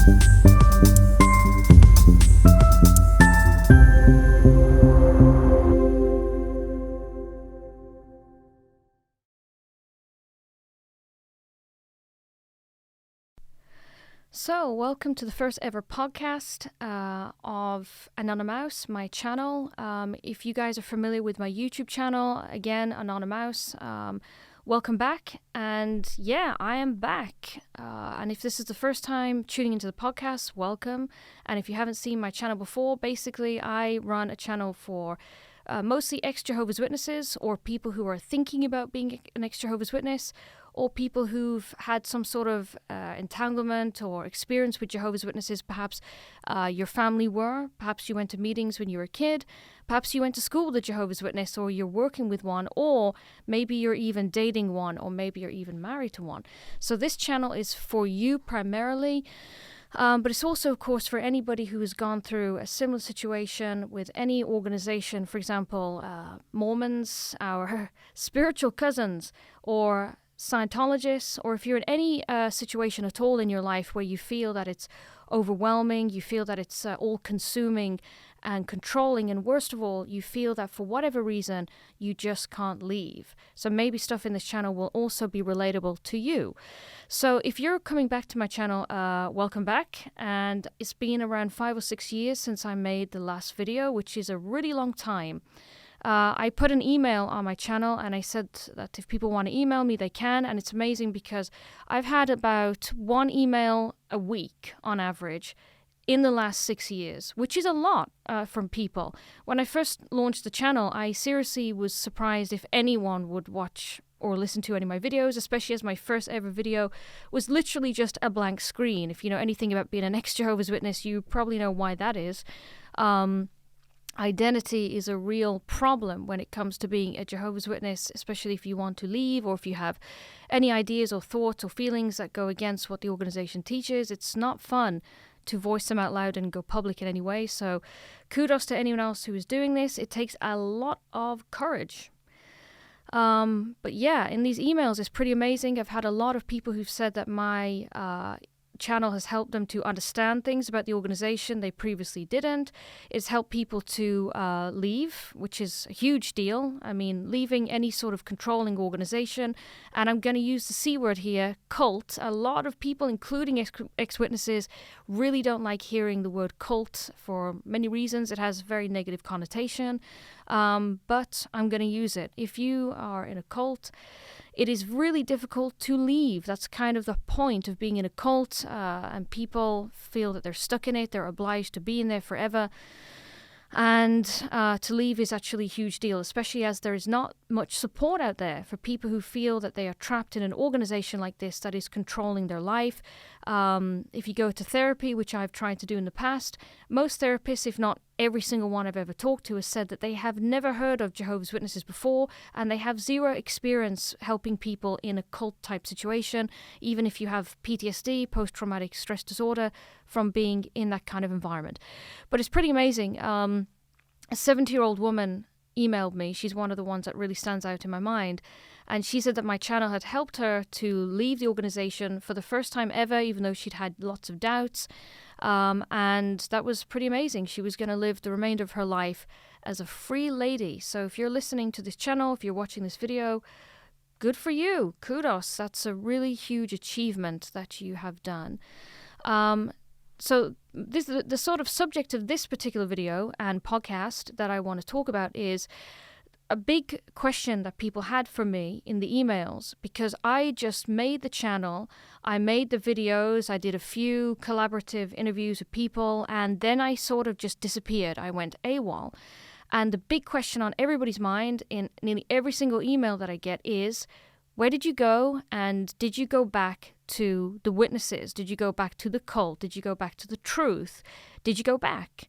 So, welcome to the first ever podcast of Annonnymowse, my channel. If you guys are familiar with my YouTube channel, again, Annonnymowse, welcome back. And yeah, I am back. And if this is the first time tuning into the podcast, welcome. And if you haven't seen my channel before, basically I run a channel for mostly ex-Jehovah's Witnesses or people who are thinking about being an ex-Jehovah's Witness, or people who've had some sort of entanglement or experience with Jehovah's Witnesses. Perhaps your family were, perhaps you went to meetings when you were a kid, perhaps you went to school with a Jehovah's Witness, or you're working with one, or maybe you're even dating one, or maybe you're even married to one. So this channel is for you primarily, but it's also, of course, for anybody who has gone through a similar situation with any organization, for example, Mormons, our spiritual cousins, or Scientologists, or if you're in any situation at all in your life where you feel that it's overwhelming, you feel that it's all-consuming and controlling, and worst of all, you feel that for whatever reason, you just can't leave. So maybe stuff in this channel will also be relatable to you. So if you're coming back to my channel, welcome back. And it's been around 5 or 6 years since I made the last video, which is a really long time. I put an email on my channel and I said that if people want to email me, they can. And it's amazing because I've had about 1 email a week on average in the last 6 years, which is a lot from people. When I first launched the channel, I seriously was surprised if anyone would watch or listen to any of my videos, especially as my first ever video was literally just a blank screen. If you know anything about being an ex-Jehovah's Witness, you probably know why that is. Identity is a real problem when it comes to being a Jehovah's Witness, especially if you want to leave or if you have any ideas or thoughts or feelings that go against what the organization teaches. It's not fun to voice them out loud and go public in any way. So kudos to anyone else who is doing this. It takes a lot of courage. But yeah, in these emails, it's pretty amazing. I've had a lot of people who've said that my channel has helped them to understand things about the organization they previously didn't. It's helped people to leave, which is a huge deal. I mean, leaving any sort of controlling organization, and I'm going to use the C word here, cult. A lot of people, including ex-witnesses, really don't like hearing the word cult for many reasons. It has a very negative connotation, but I'm going to use it. If you are in a cult, it is really difficult to leave. That's kind of the point of being in a cult, and people feel that they're stuck in it. They're obliged to be in there forever. And to leave is actually a huge deal, especially as there is not much support out there for people who feel that they are trapped in an organization like this that is controlling their life. If you go to therapy, which I've tried to do in the past, most therapists, if not every single one I've ever talked to, has said that they have never heard of Jehovah's Witnesses before, and they have zero experience helping people in a cult-type situation, even if you have PTSD, post-traumatic stress disorder, from being in that kind of environment. But it's pretty amazing. A 70-year-old woman emailed me. She's one of the ones that really stands out in my mind. And she said that my channel had helped her to leave the organization for the first time ever, even though she'd had lots of doubts. And that was pretty amazing. She was going to live the remainder of her life as a free lady. So if you're listening to this channel, if you're watching this video, good for you. Kudos. That's a really huge achievement that you have done. So the sort of subject of this particular video and podcast that I want to talk about is a big question that people had for me in the emails, because I just made the channel, I made the videos, I did a few collaborative interviews with people, and then I sort of just disappeared. I went AWOL. And the big question on everybody's mind in nearly every single email that I get is, where did you go? And did you go back to the witnesses? Did you go back to the cult? Did you go back to the truth? Did you go back?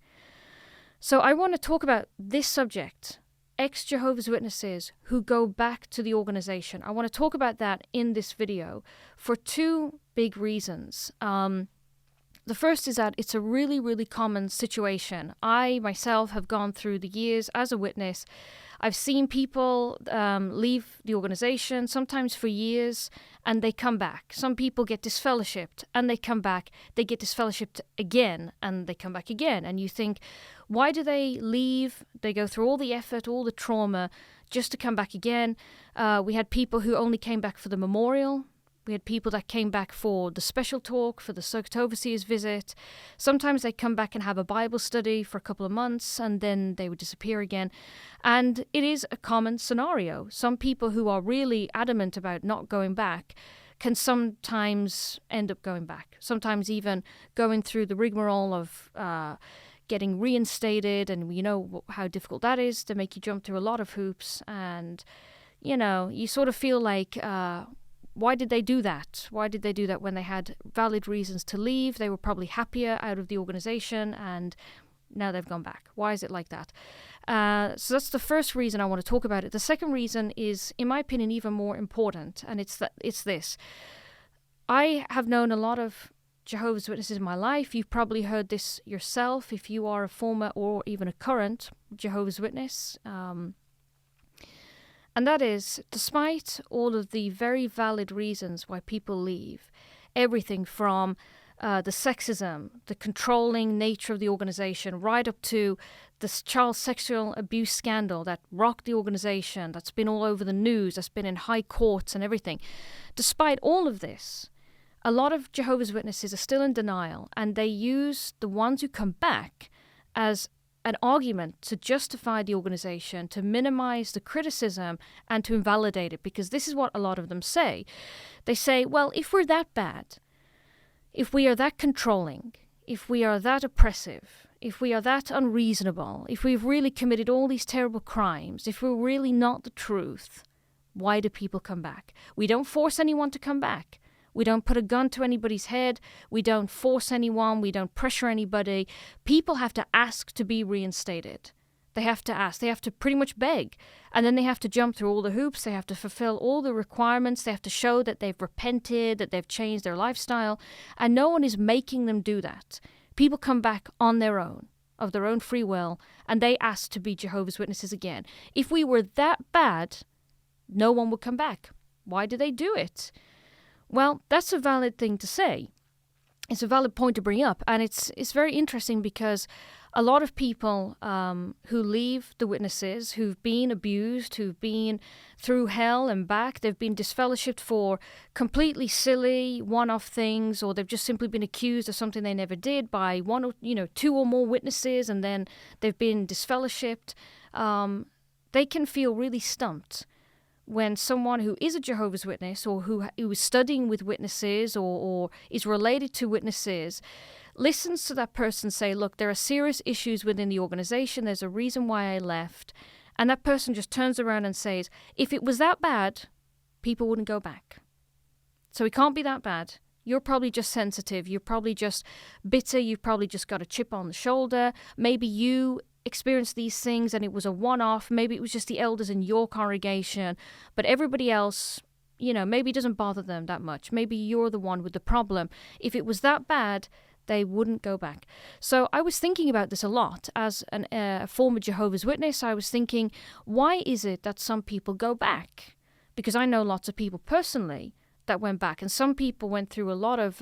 So I want to talk about this subject, ex-Jehovah's Witnesses who go back to the organization. I want to talk about that in this video for 2 big reasons. The first is that it's a really, really common situation. I myself have gone through the years as a witness. I've seen people leave the organization, sometimes for years, and they come back. Some people get disfellowshipped, and they come back. They get disfellowshipped again, and they come back again. And you think, why do they leave? They go through all the effort, all the trauma, just to come back again. We had people who only came back for the memorial. We had people that came back for the special talk, for the circuit overseer's visit. Sometimes they'd come back and have a Bible study for a couple of months, and then they would disappear again. And it is a common scenario. Some people who are really adamant about not going back can sometimes end up going back, sometimes even going through the rigmarole of getting reinstated, and you know how difficult that is, to make you jump through a lot of hoops. And, you know, you sort of feel like... why did they do that? Why did they do that when they had valid reasons to leave? They were probably happier out of the organization, and now they've gone back. Why is it like that? So that's the first reason I want to talk about it. The second reason is, in my opinion, even more important, and it's this. I have known a lot of Jehovah's Witnesses in my life. You've probably heard this yourself if you are a former or even a current Jehovah's Witness. And that is, despite all of the very valid reasons why people leave, everything from the sexism, the controlling nature of the organization, right up to this child sexual abuse scandal that rocked the organization, that's been all over the news, that's been in high courts and everything. Despite all of this, a lot of Jehovah's Witnesses are still in denial, and they use the ones who come back as an argument to justify the organization, to minimize the criticism, and to invalidate it, because this is what a lot of them say. They say, well, if we're that bad, if we are that controlling, if we are that oppressive, if we are that unreasonable, if we've really committed all these terrible crimes, if we're really not the truth, why do people come back? We don't force anyone to come back. We don't put a gun to anybody's head. We don't force anyone. We don't pressure anybody. People have to ask to be reinstated. They have to ask. They have to pretty much beg. And then they have to jump through all the hoops. They have to fulfill all the requirements. They have to show that they've repented, that they've changed their lifestyle. And no one is making them do that. People come back on their own, of their own free will, and they ask to be Jehovah's Witnesses again. If we were that bad, no one would come back. Why do they do it? Well, that's a valid thing to say. It's a valid point to bring up. And it's very interesting because a lot of people who leave the witnesses, who've been abused, who've been through hell and back, they've been disfellowshipped for completely silly one-off things, or they've just simply been accused of something they never did by one or, two or more witnesses, and then they've been disfellowshipped. They can feel really stumped when someone who is a Jehovah's Witness, or who is studying with witnesses, or is related to witnesses, listens to that person say, look, there are serious issues within the organization, there's a reason why I left, and that person just turns around and says, if it was that bad, people wouldn't go back. So it can't be that bad. You're probably just sensitive, you're probably just bitter, you've probably just got a chip on the shoulder, maybe you experienced these things and it was a one-off, maybe it was just the elders in your congregation, but everybody else, maybe it doesn't bother them that much. Maybe you're the one with the problem. If it was that bad, they wouldn't go back. So I was thinking about this a lot as a former Jehovah's Witness. I was thinking, why is it that some people go back? Because I know lots of people personally that went back, and some people went through a lot of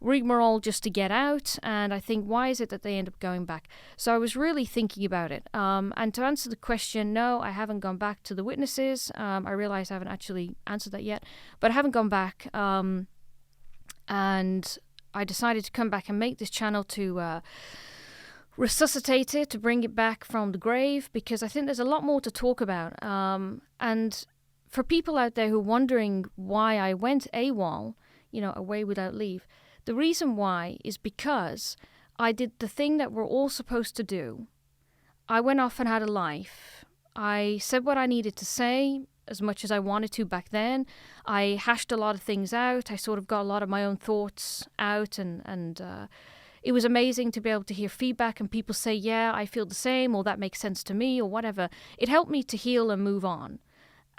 rigmarole just to get out, and I think, why is it that they end up going back? So I was really thinking about it, and to answer the question, no, I haven't gone back to the witnesses. I realize I haven't actually answered that yet, but I haven't gone back, and I decided to come back and make this channel to resuscitate it, to bring it back from the grave, because I think there's a lot more to talk about, and for people out there who are wondering why I went AWOL, away without leave, the reason why is because I did the thing that we're all supposed to do. I went off and had a life. I said what I needed to say as much as I wanted to back then. I hashed a lot of things out. I sort of got a lot of my own thoughts out, and it was amazing to be able to hear feedback and people say, yeah, I feel the same, or that makes sense to me, or whatever. It helped me to heal and move on.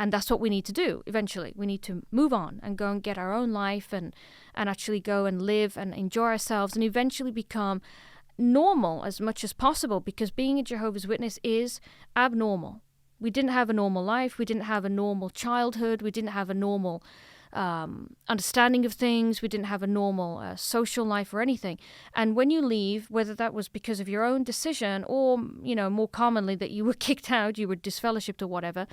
And that's what we need to do eventually. We need to move on and go and get our own life and actually go and live and enjoy ourselves and eventually become normal as much as possible, because being a Jehovah's Witness is abnormal. We didn't have a normal life. We didn't have a normal childhood. We didn't have a normal understanding of things. We didn't have a normal social life or anything. And when you leave, whether that was because of your own decision or, more commonly that you were kicked out, you were disfellowshipped or whatever,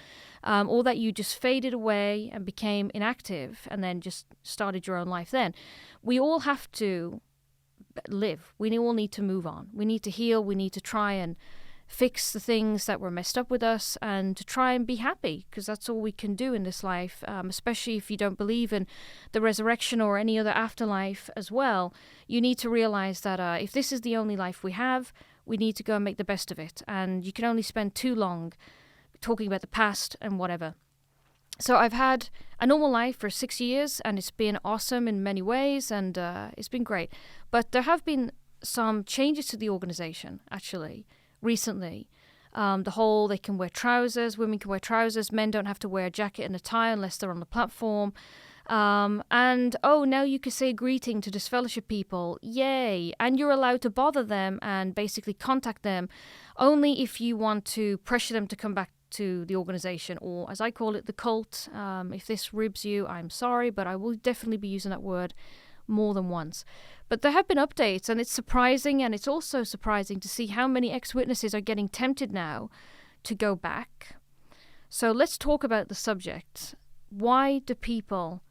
or that you just faded away and became inactive and then just started your own life then, we all have to live. We all need to move on. We need to heal. We need to try and fix the things that were messed up with us and to try and be happy, because that's all we can do in this life, especially if you don't believe in the resurrection or any other afterlife as well. You need to realize that if this is the only life we have, we need to go and make the best of it. And you can only spend too long talking about the past and whatever. So I've had a normal life for 6 years and it's been awesome in many ways and it's been great. But there have been some changes to the organization, actually, recently. The whole, they can wear trousers, women can wear trousers, men don't have to wear a jacket and a tie unless they're on the platform. Now you can say greeting to disfellowship people, yay, and you're allowed to bother them and basically contact them only if you want to pressure them to come back to the organization, or as I call it, the cult. If this ribs you, I'm sorry, but I will definitely be using that word more than once. But there have been updates, and it's surprising, and it's also surprising to see how many ex-witnesses are getting tempted now to go back. So let's talk about the subject. Why do people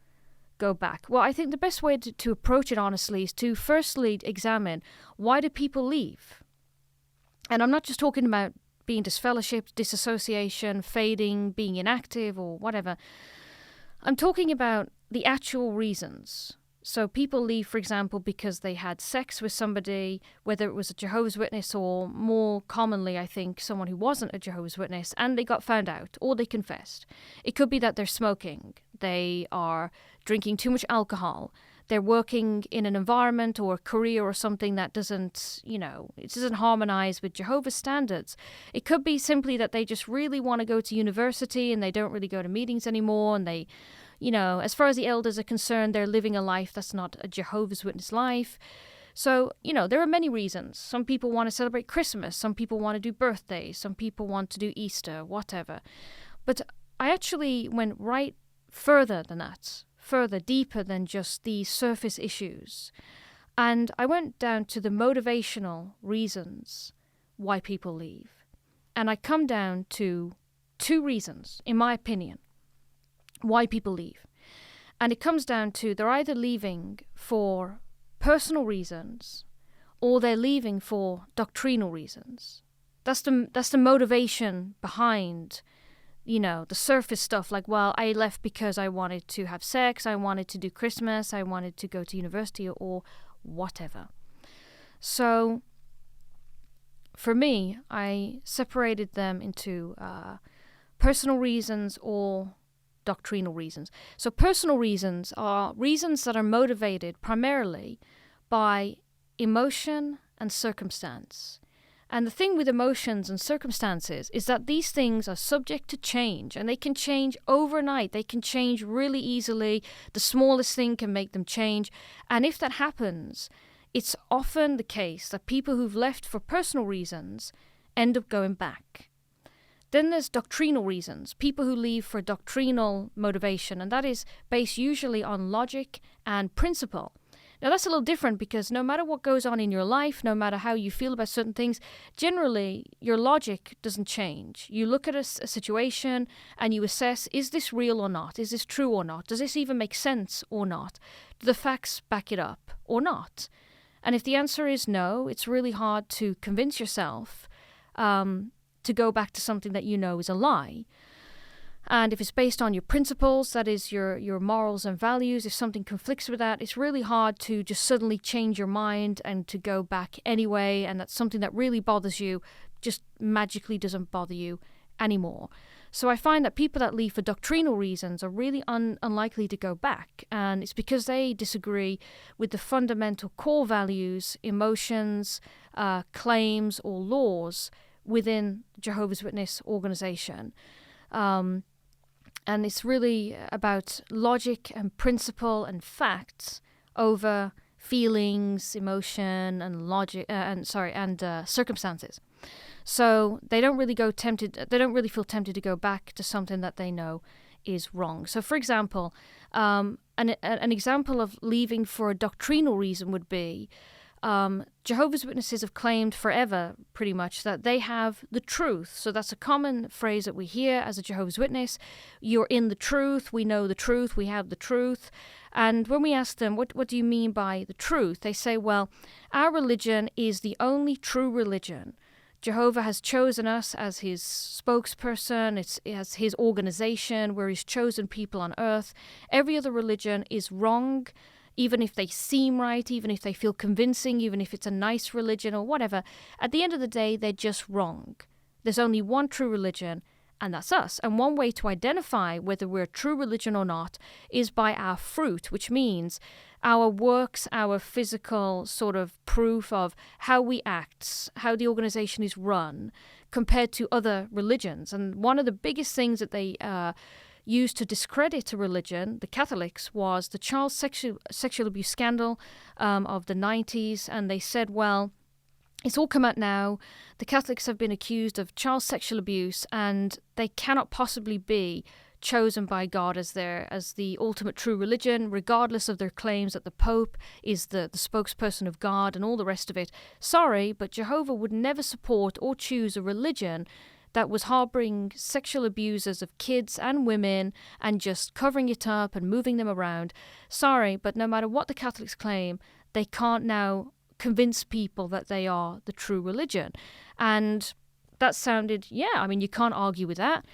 go back? Well, I think the best way to approach it, honestly, is to firstly examine, why do people leave? And I'm not just talking about being disfellowshipped, disassociation, fading, being inactive, or whatever. I'm talking about the actual reasons. So people leave, for example, because they had sex with somebody, whether it was a Jehovah's Witness or more commonly, I think, someone who wasn't a Jehovah's Witness, and they got found out or they confessed. It could be that they're smoking, they are drinking too much alcohol, they're working in an environment or a career or something that doesn't, it doesn't harmonize with Jehovah's standards. It could be simply that they just really want to go to university and they don't really go to meetings anymore, and they, as far as the elders are concerned, they're living a life that's not a Jehovah's Witness life. So, there are many reasons. Some people want to celebrate Christmas. Some people want to do birthdays. Some people want to do Easter, whatever. But I actually went right further than that, further, deeper than just these surface issues. And I went down to the motivational reasons why people leave. And I come down to 2 reasons, in my opinion, why people leave. And it comes down to they're either leaving for personal reasons or they're leaving for doctrinal reasons. That's the motivation behind, the surface stuff, like, well, I left because I wanted to have sex, I wanted to do Christmas, I wanted to go to university or whatever. So for me, I separated them into personal reasons or doctrinal reasons. So personal reasons are reasons that are motivated primarily by emotion and circumstance. And the thing with emotions and circumstances is that these things are subject to change, and they can change overnight. They can change really easily. The smallest thing can make them change. And if that happens, it's often the case that people who've left for personal reasons end up going back. Then there's doctrinal reasons, people who leave for doctrinal motivation, and that is based usually on logic and principle. Now that's a little different because no matter what goes on in your life, no matter how you feel about certain things, generally your logic doesn't change. You look at a situation and you assess, is this real or not? Is this true or not? Does this even make sense or not? Do the facts back it up or not? And if the answer is no, it's really hard to convince yourself to go back to something that you know is a lie. And if it's based on your principles, that is your morals and values, if something conflicts with that, it's really hard to just suddenly change your mind and to go back anyway, and that's something that really bothers you just magically doesn't bother you anymore. So I find that people that leave for doctrinal reasons are really unlikely to go back, and it's because they disagree with the fundamental core values, emotions, claims, or laws within Jehovah's Witness organization. And it's really about logic and principle and facts over feelings, emotion, and circumstances. So they don't really feel tempted to go back to something that they know is wrong. So, for example, an example of leaving for a doctrinal reason would be Jehovah's Witnesses have claimed forever, pretty much, that they have the truth. So that's a common phrase that we hear as a Jehovah's Witness. You're in the truth. We know the truth. We have the truth. And when we ask them, what do you mean by the truth? They say, well, our religion is the only true religion. Jehovah has chosen us as his spokesperson. It's as his organization where he's chosen people on earth. Every other religion is wrong, even if they seem right, even if they feel convincing, even if it's a nice religion or whatever. At the end of the day, they're just wrong. There's only one true religion, and that's us. And one way to identify whether we're a true religion or not is by our fruit, which means our works, our physical sort of proof of how we act, how the organization is run compared to other religions. And one of the biggest things that they used to discredit a religion, the Catholics, was the child sexual abuse scandal of the 90s. And they said, well, it's all come out now. The Catholics have been accused of child sexual abuse, and they cannot possibly be chosen by God as the ultimate true religion, regardless of their claims that the Pope is the spokesperson of God and all the rest of it. Sorry, but Jehovah would never support or choose a religion that was harboring sexual abusers of kids and women and just covering it up and moving them around. Sorry, but no matter what the Catholics claim, they can't now convince people that they are the true religion. And that sounded, you can't argue with that.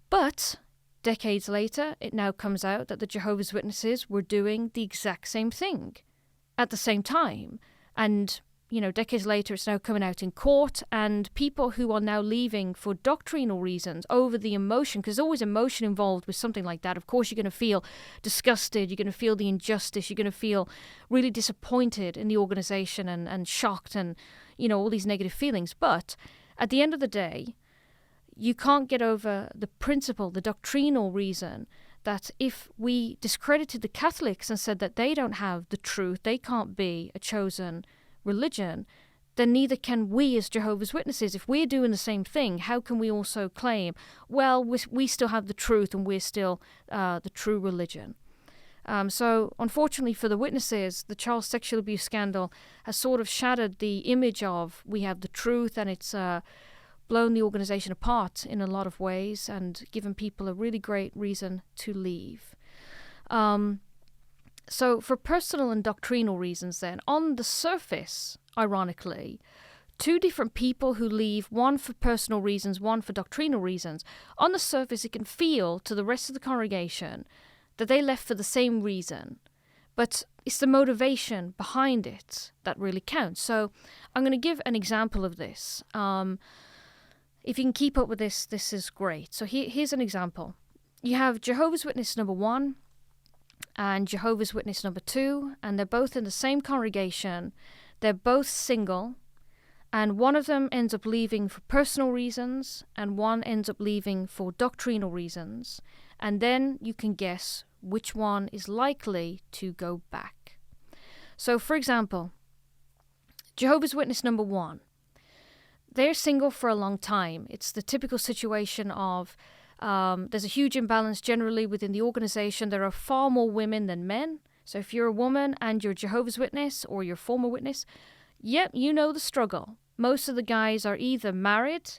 But decades later, it now comes out that the Jehovah's Witnesses were doing the exact same thing at the same time. And, decades later, it's now coming out in court, and people who are now leaving for doctrinal reasons over the emotion, because there's always emotion involved with something like that. Of course, you're going to feel disgusted, you're going to feel the injustice, you're going to feel really disappointed in the organization and shocked and, all these negative feelings. But at the end of the day, you can't get over the principle, the doctrinal reason that if we discredited the Catholics and said that they don't have the truth, they can't be a chosen religion, then neither can we as Jehovah's Witnesses. If we're doing the same thing, how can we also claim, well, we still have the truth and we're still the true religion? So unfortunately for the witnesses, the child sexual abuse scandal has sort of shattered the image of we have the truth, and it's blown the organization apart in a lot of ways and given people a really great reason to leave. So for personal and doctrinal reasons then, on the surface, ironically, two different people who leave, one for personal reasons, one for doctrinal reasons. On the surface, it can feel to the rest of the congregation that they left for the same reason, but it's the motivation behind it that really counts. So I'm going to give an example of this. If you can keep up with this, this is great. So here's an example. You have Jehovah's Witness number 1 and Jehovah's Witness number 2, and they're both in the same congregation. They're both single, and one of them ends up leaving for personal reasons, and one ends up leaving for doctrinal reasons. And then you can guess which one is likely to go back. So, for example, Jehovah's Witness number 1. They're single for a long time. It's the typical situation of there's a huge imbalance generally within the organization. There are far more women than men. So if you're a woman and you're a Jehovah's Witness or you're a former witness, yep, you know the struggle. Most of the guys are either married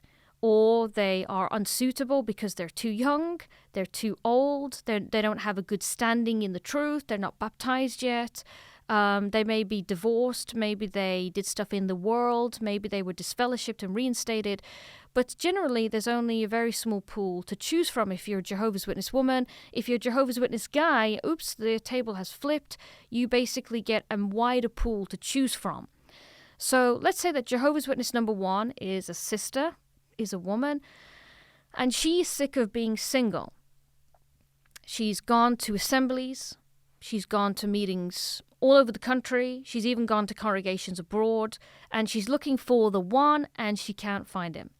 or they are unsuitable because they're too young, they're too old, they don't have a good standing in the truth, they're not baptized yet. They may be divorced, maybe they did stuff in the world, maybe they were disfellowshipped and reinstated. But generally, there's only a very small pool to choose from if you're a Jehovah's Witness woman. If you're a Jehovah's Witness guy, oops, the table has flipped. You basically get a wider pool to choose from. So let's say that Jehovah's Witness number 1 is a sister, is a woman, and she's sick of being single. She's gone to assemblies, she's gone to meetings all over the country, she's even gone to congregations abroad, and she's looking for the one and she can't find him.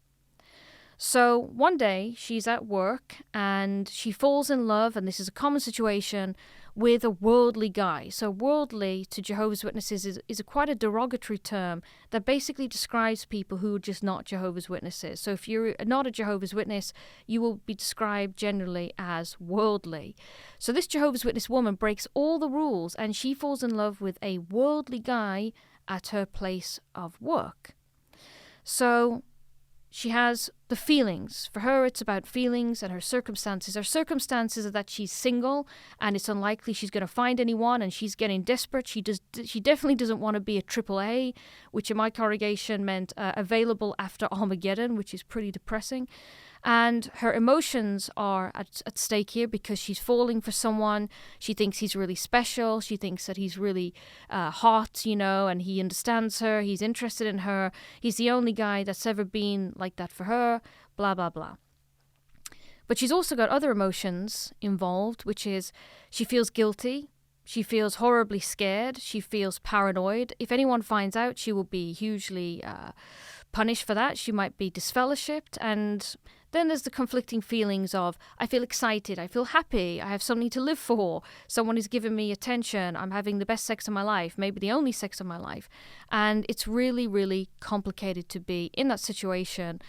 So one day she's at work and she falls in love, and this is a common situation, with a worldly guy. So worldly to Jehovah's Witnesses is quite a derogatory term that basically describes people who are just not Jehovah's Witnesses. So if you're not a Jehovah's Witness, you will be described generally as worldly. So this Jehovah's Witness woman breaks all the rules and she falls in love with a worldly guy at her place of work. So she has the feelings. For her, it's about feelings and her circumstances. Her circumstances are that she's single and it's unlikely she's going to find anyone, and she's getting desperate. She definitely doesn't want to be a AAA, which in my congregation meant available after Armageddon, which is pretty depressing. And her emotions are at stake here because she's falling for someone. She thinks he's really special. She thinks that he's really hot, and he understands her. He's interested in her. He's the only guy that's ever been like that for her, blah, blah, blah. But she's also got other emotions involved, which is she feels guilty. She feels horribly scared. She feels paranoid. If anyone finds out, she will be hugely punished for that. She might be disfellowshipped. And then there's the conflicting feelings of, I feel excited, I feel happy, I have something to live for, someone is giving me attention, I'm having the best sex of my life, maybe the only sex of my life. And it's really, really complicated to be in that situation.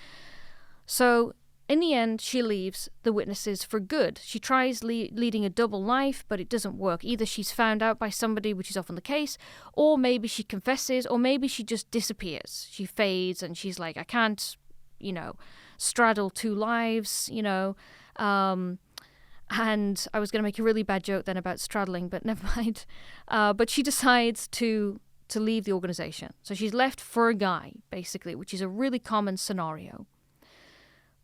So in the end, she leaves the Witnesses for good. She tries leading a double life, but it doesn't work. Either she's found out by somebody, which is often the case, or maybe she confesses, or maybe she just disappears. She fades and she's like, I can't, straddle two lives, And I was going to make a really bad joke then about straddling, but never mind. But she decides to leave the organization. So she's left for a guy, basically, which is a really common scenario.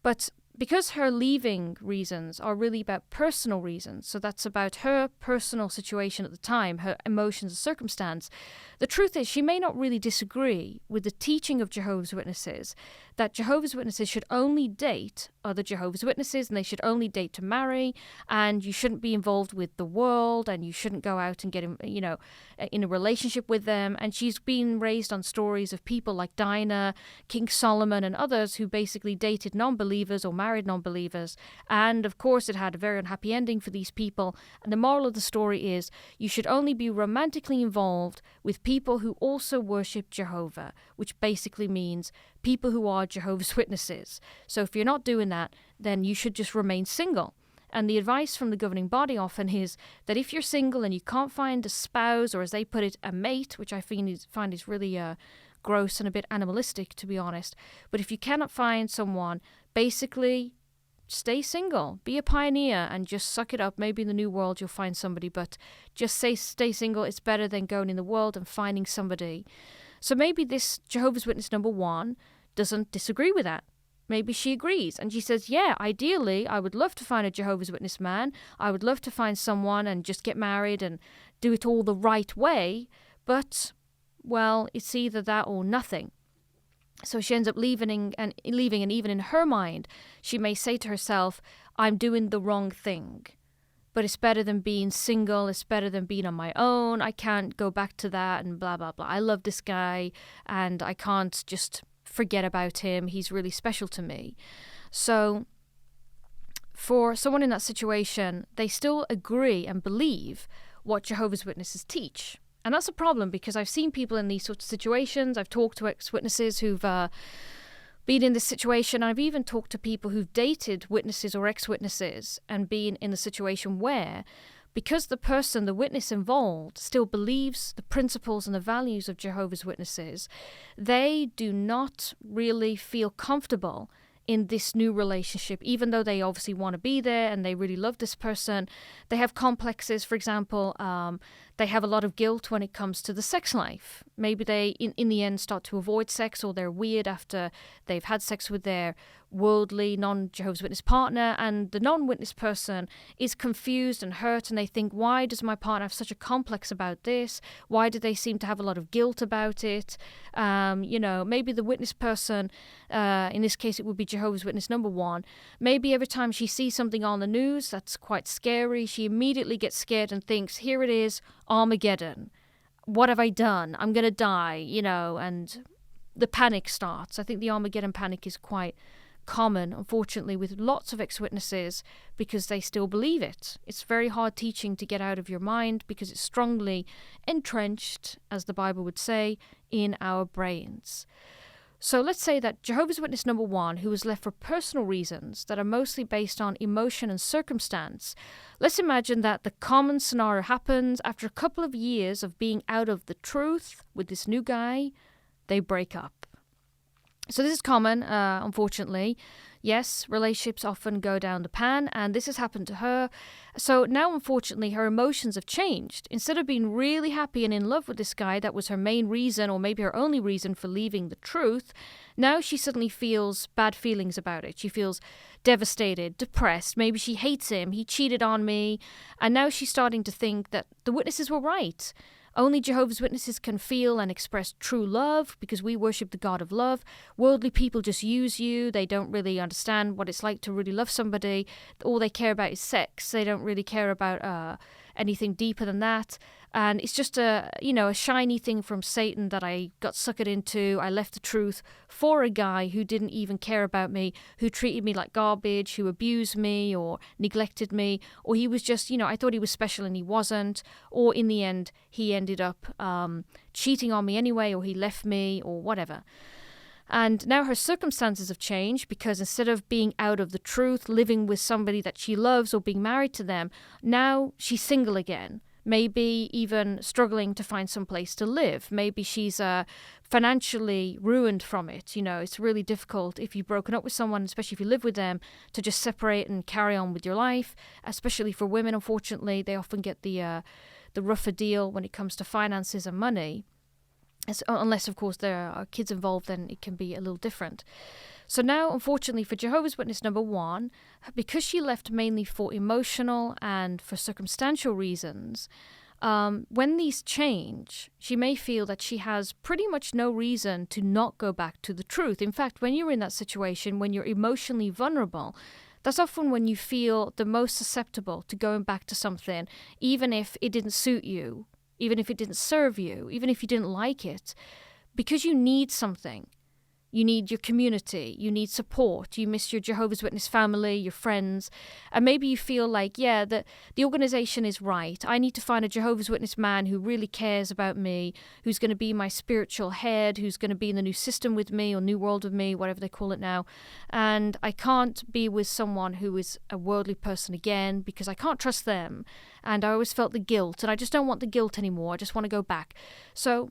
But because her leaving reasons are really about personal reasons, so that's about her personal situation at the time, her emotions and circumstance, the truth is she may not really disagree with the teaching of Jehovah's Witnesses that Jehovah's Witnesses should only date other Jehovah's Witnesses and they should only date to marry, and you shouldn't be involved with the world and you shouldn't go out and get, in a relationship with them. And she's been raised on stories of people like Dinah, King Solomon and others who basically dated non-believers or married non-believers. And of course it had a very unhappy ending for these people. And the moral of the story is you should only be romantically involved with people who also worship Jehovah, which basically means people who are Jehovah's Witnesses. So if you're not doing that, then you should just remain single. And the advice from the governing body often is that if you're single and you can't find a spouse, or as they put it, a mate, which I find is really gross and a bit animalistic, to be honest. But if you cannot find someone, basically stay single, be a pioneer and just suck it up. Maybe in the new world you'll find somebody, but just stay single. It's better than going in the world and finding somebody. So maybe this Jehovah's Witness number one doesn't disagree with that. Maybe she agrees and she says, yeah, ideally, I would love to find a Jehovah's Witness man. I would love to find someone and just get married and do it all the right way. But, well, it's either that or nothing. So she ends up leaving, and even in her mind, she may say to herself, I'm doing the wrong thing. But it's better than being single. It's better than being on my own. I can't go back to that and blah, blah, blah. I love this guy and I can't just forget about him. He's really special to me. So for someone in that situation, they still agree and believe what Jehovah's Witnesses teach. And that's a problem because I've seen people in these sorts of situations. I've talked to ex-witnesses who've been in this situation. I've even talked to people who've dated witnesses or ex-witnesses and been in a situation where, because the witness involved, still believes the principles and the values of Jehovah's Witnesses, they do not really feel comfortable in this new relationship, even though they obviously want to be there and they really love this person. They have complexes. For example, they have a lot of guilt when it comes to the sex life. Maybe they, in the end, start to avoid sex, or they're weird after they've had sex with their worldly non-Jehovah's Witness partner, and the non-witness person is confused and hurt, and they think, why does my partner have such a complex about this? Why do they seem to have a lot of guilt about it? Maybe the witness person, in this case it would be Jehovah's Witness number one, maybe every time she sees something on the news that's quite scary, she immediately gets scared and thinks, here it is, Armageddon. What have I done? I'm going to die, and the panic starts. I think the Armageddon panic is quite common, unfortunately, with lots of ex-witnesses because they still believe it. It's very hard teaching to get out of your mind because it's strongly entrenched, as the Bible would say, in our brains. So let's say that Jehovah's Witness number 1, who was left for personal reasons that are mostly based on emotion and circumstance, let's imagine that the common scenario happens after a couple of years of being out of the truth with this new guy, they break up. So this is common, unfortunately. Yes, relationships often go down the pan, and this has happened to her. So now, unfortunately, her emotions have changed. Instead of being really happy and in love with this guy, that was her main reason, or maybe her only reason for leaving the truth, now she suddenly feels bad feelings about it. She feels devastated, depressed. Maybe she hates him. He cheated on me. And now she's starting to think that the witnesses were right. Only Jehovah's Witnesses can feel and express true love because we worship the God of love. Worldly people just use you. They don't really understand what it's like to really love somebody. All they care about is sex. They don't really care about anything deeper than that. And it's just a shiny thing from Satan that I got suckered into. I left the truth for a guy who didn't even care about me, who treated me like garbage, who abused me or neglected me, or he was just, I thought he was special and he wasn't, or in the end, he ended up cheating on me anyway, or he left me, or whatever. And now her circumstances have changed because instead of being out of the truth, living with somebody that she loves or being married to them, now she's single again. Maybe even struggling to find some place to live. Maybe she's financially ruined from it. It's really difficult if you've broken up with someone, especially if you live with them, to just separate and carry on with your life. Especially for women, unfortunately, they often get the rougher deal when it comes to finances and money. Unless, of course, there are kids involved, then it can be a little different. So now, unfortunately, for Jehovah's Witness number 1, because she left mainly for emotional and for circumstantial reasons, when these change, she may feel that she has pretty much no reason to not go back to the truth. In fact, when you're in that situation, when you're emotionally vulnerable, that's often when you feel the most susceptible to going back to something, even if it didn't suit you, even if it didn't serve you, even if you didn't like it, because you need something. You need your community, you need support, you miss your Jehovah's Witness family, your friends, and maybe you feel like, the organization is right. I need to find a Jehovah's Witness man who really cares about me, who's going to be my spiritual head, who's going to be in the new system with me or new world with me, whatever they call it now. And I can't be with someone who is a worldly person again because I can't trust them. And I always felt the guilt, and I just don't want the guilt anymore. I just want to go back. So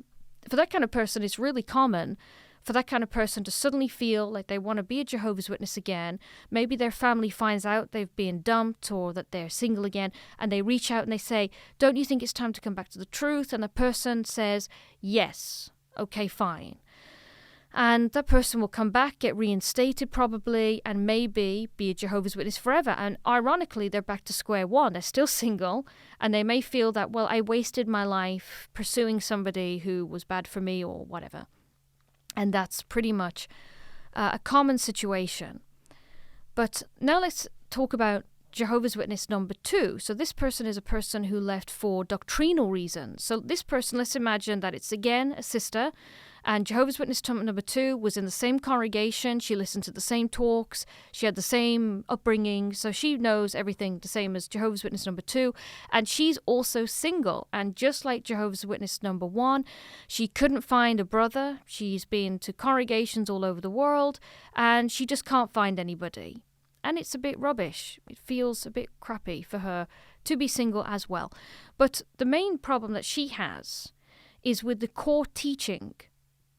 for that kind of person, it's really common for that kind of person to suddenly feel like they want to be a Jehovah's Witness again. Maybe their family finds out they've been dumped or that they're single again, and they reach out and they say, don't you think it's time to come back to the truth? And the person says, yes, okay, fine. And that person will come back, get reinstated probably, and maybe be a Jehovah's Witness forever. And ironically, they're back to square one. They're still single, and they may feel that, I wasted my life pursuing somebody who was bad for me or whatever. And that's pretty much a common situation. But now let's talk about Jehovah's Witness number 2. So this person is a person who left for doctrinal reasons. So this person, let's imagine that it's again a sister, and Jehovah's Witness number 2 was in the same congregation. She listened to the same talks. She had the same upbringing. So she knows everything the same as Jehovah's Witness number 2. And she's also single. And just like Jehovah's Witness number 1, she couldn't find a brother. She's been to congregations all over the world, and she just can't find anybody. And it's a bit rubbish. It feels a bit crappy for her to be single as well. But the main problem that she has is with the core teaching,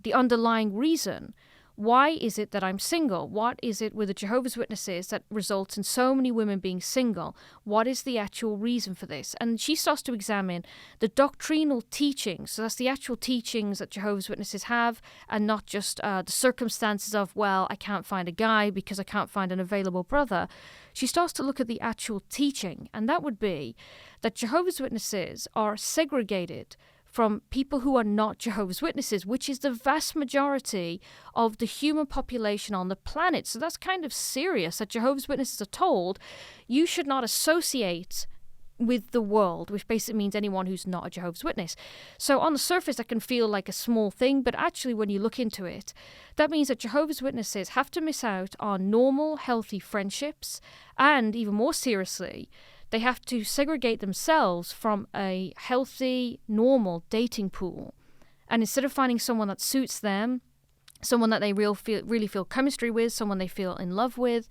the underlying reason. Why is it that I'm single? What is it with the Jehovah's Witnesses that results in so many women being single? What is the actual reason for this? And she starts to examine the doctrinal teachings. So that's the actual teachings that Jehovah's Witnesses have, and not just the circumstances of, I can't find a guy because I can't find an available brother. She starts to look at the actual teaching, and that would be that Jehovah's Witnesses are segregated from people who are not Jehovah's Witnesses, which is the vast majority of the human population on the planet. So that's kind of serious that Jehovah's Witnesses are told you should not associate with the world, which basically means anyone who's not a Jehovah's Witness. So on the surface, that can feel like a small thing, but actually when you look into it, that means that Jehovah's Witnesses have to miss out on normal, healthy friendships, and even more seriously, they have to segregate themselves from a healthy, normal dating pool. And instead of finding someone that suits them, someone that they really feel chemistry with, someone they feel in love with,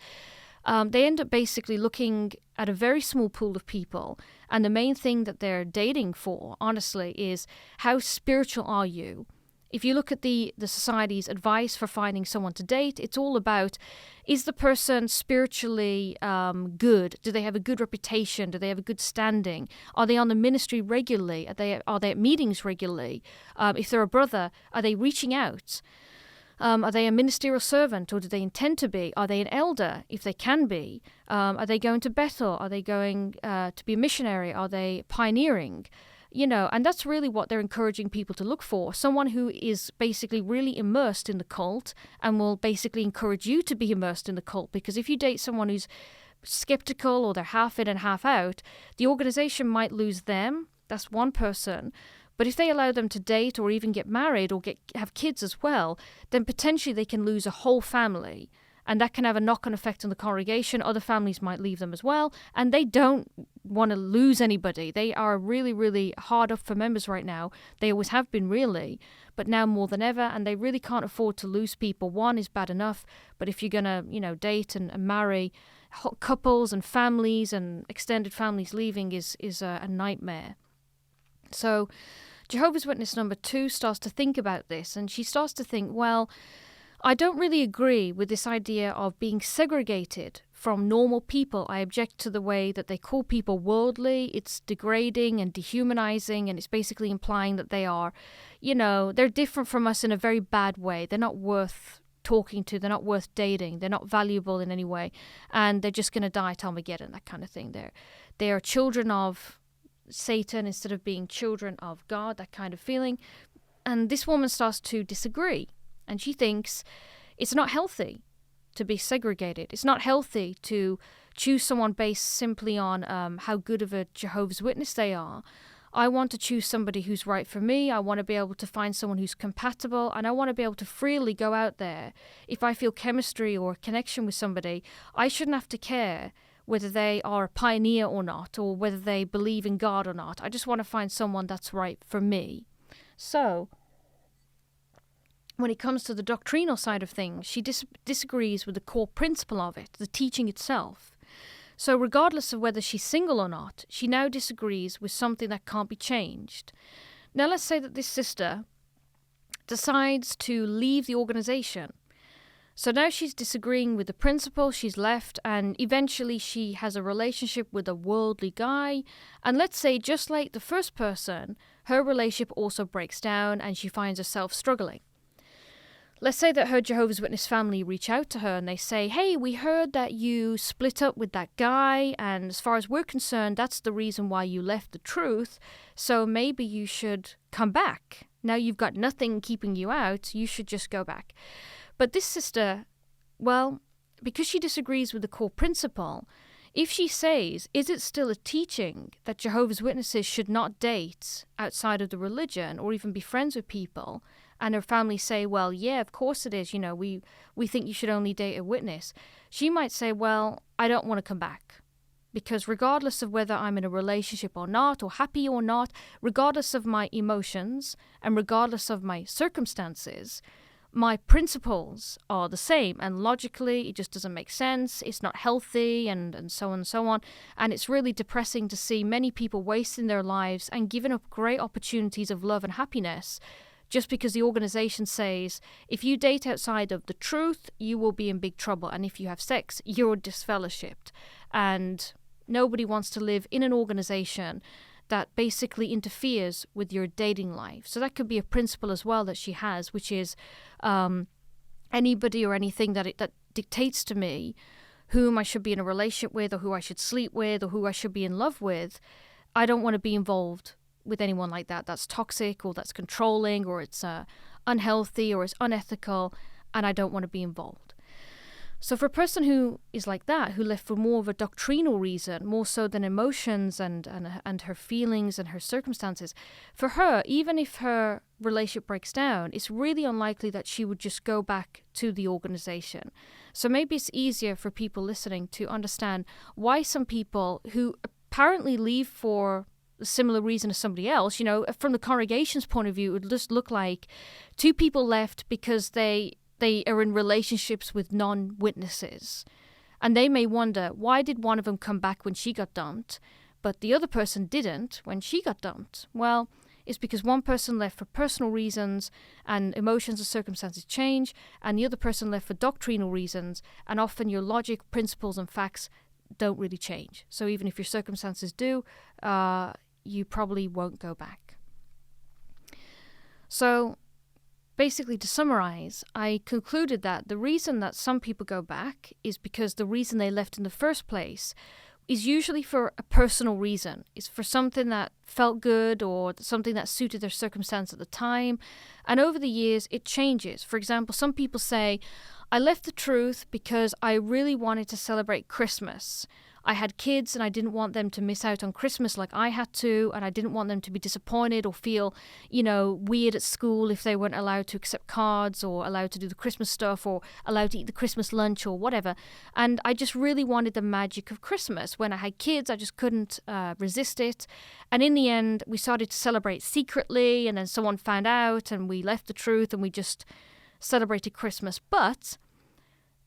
they end up basically looking at a very small pool of people. And the main thing that they're dating for, honestly, is how spiritual are you? If you look at the society's advice for finding someone to date, it's all about, is the person spiritually good? Do they have a good reputation? Do they have a good standing? Are they on the ministry regularly? Are they at meetings regularly? If they're a brother, are they reaching out? Are they a ministerial servant, or do they intend to be? Are they an elder, if they can be? Are they going to Bethel? Are they going to be a missionary? Are they pioneering? And that's really what they're encouraging people to look for. Someone who is basically really immersed in the cult and will basically encourage you to be immersed in the cult. Because if you date someone who's skeptical or they're half in and half out, the organization might lose them. That's one person. But if they allow them to date or even get married or have kids as well, then potentially they can lose a whole family. And that can have a knock-on effect on the congregation. Other families might leave them as well. And they don't want to lose anybody. They are really, really hard up for members right now. They always have been, really, but now more than ever. And they really can't afford to lose people. One is bad enough. But if you're going to, date and marry couples and families and extended families leaving is a nightmare. So Jehovah's Witness number 2 starts to think about this, and she starts to think, well, I don't really agree with this idea of being segregated from normal people. I object to the way that they call people worldly. It's degrading and dehumanizing, and it's basically implying that they are, they're different from us in a very bad way. They're not worth talking to. They're not worth dating. They're not valuable in any way, and they're just going to die at Armageddon, that kind of thing. They are children of Satan instead of being children of God, that kind of feeling. And this woman starts to disagree, and she thinks it's not healthy to be segregated. It's not healthy to choose someone based simply on how good of a Jehovah's Witness they are. I want to choose somebody who's right for me. I want to be able to find someone who's compatible, and I want to be able to freely go out there. If I feel chemistry or connection with somebody, I shouldn't have to care whether they are a pioneer or not, or whether they believe in God or not. I just want to find someone that's right for me. So, when it comes to the doctrinal side of things, she disagrees with the core principle of it, the teaching itself. So regardless of whether she's single or not, she now disagrees with something that can't be changed. Now let's say that this sister decides to leave the organization. So now she's disagreeing with the principle, she's left, and eventually she has a relationship with a worldly guy. And let's say, just like the first person, her relationship also breaks down and she finds herself struggling. Let's say that her Jehovah's Witness family reach out to her and they say, hey, we heard that you split up with that guy, and as far as we're concerned, that's the reason why you left the truth, so maybe you should come back. Now you've got nothing keeping you out, you should just go back. But this sister, well, because she disagrees with the core principle, if she says, is it still a teaching that Jehovah's Witnesses should not date outside of the religion or even be friends with people, and her family say, well, yeah, of course it is, we think you should only date a witness, she might say, well, I don't want to come back. Because regardless of whether I'm in a relationship or not, or happy or not, regardless of my emotions and regardless of my circumstances, my principles are the same, and logically it just doesn't make sense, it's not healthy, and so on and so on. And it's really depressing to see many people wasting their lives and giving up great opportunities of love and happiness just because the organization says, if you date outside of the truth, you will be in big trouble, and if you have sex, you're disfellowshipped. And nobody wants to live in an organization that basically interferes with your dating life. So that could be a principle as well that she has, which is anybody or anything that dictates to me whom I should be in a relationship with, or who I should sleep with, or who I should be in love with. I don't want to be involved with anyone like that. That's toxic, or that's controlling, or it's unhealthy, or it's unethical, and I don't want to be involved. So for a person who is like that, who left for more of a doctrinal reason, more so than emotions and her feelings and her circumstances, for her, even if her relationship breaks down, it's really unlikely that she would just go back to the organization. So maybe it's easier for people listening to understand why some people who apparently leave for a similar reason as somebody else, from the congregation's point of view, it would just look like two people left because they are in relationships with non-witnesses. And they may wonder, why did one of them come back when she got dumped, but the other person didn't when she got dumped? Well, it's because one person left for personal reasons and emotions and circumstances change, and the other person left for doctrinal reasons, and often your logic, principles, and facts don't really change. So even if your circumstances do, you probably won't go back. So basically, to summarize, I concluded that the reason that some people go back is because the reason they left in the first place is usually for a personal reason. It's for something that felt good or something that suited their circumstance at the time. And over the years, it changes. For example, some people say, I left the truth because I really wanted to celebrate Christmas. I had kids and I didn't want them to miss out on Christmas like I had to, and I didn't want them to be disappointed or feel, weird at school if they weren't allowed to accept cards or allowed to do the Christmas stuff or allowed to eat the Christmas lunch or whatever. And I just really wanted the magic of Christmas. When I had kids, I just couldn't resist it. And in the end, we started to celebrate secretly, and then someone found out and we left the truth and we just celebrated Christmas. But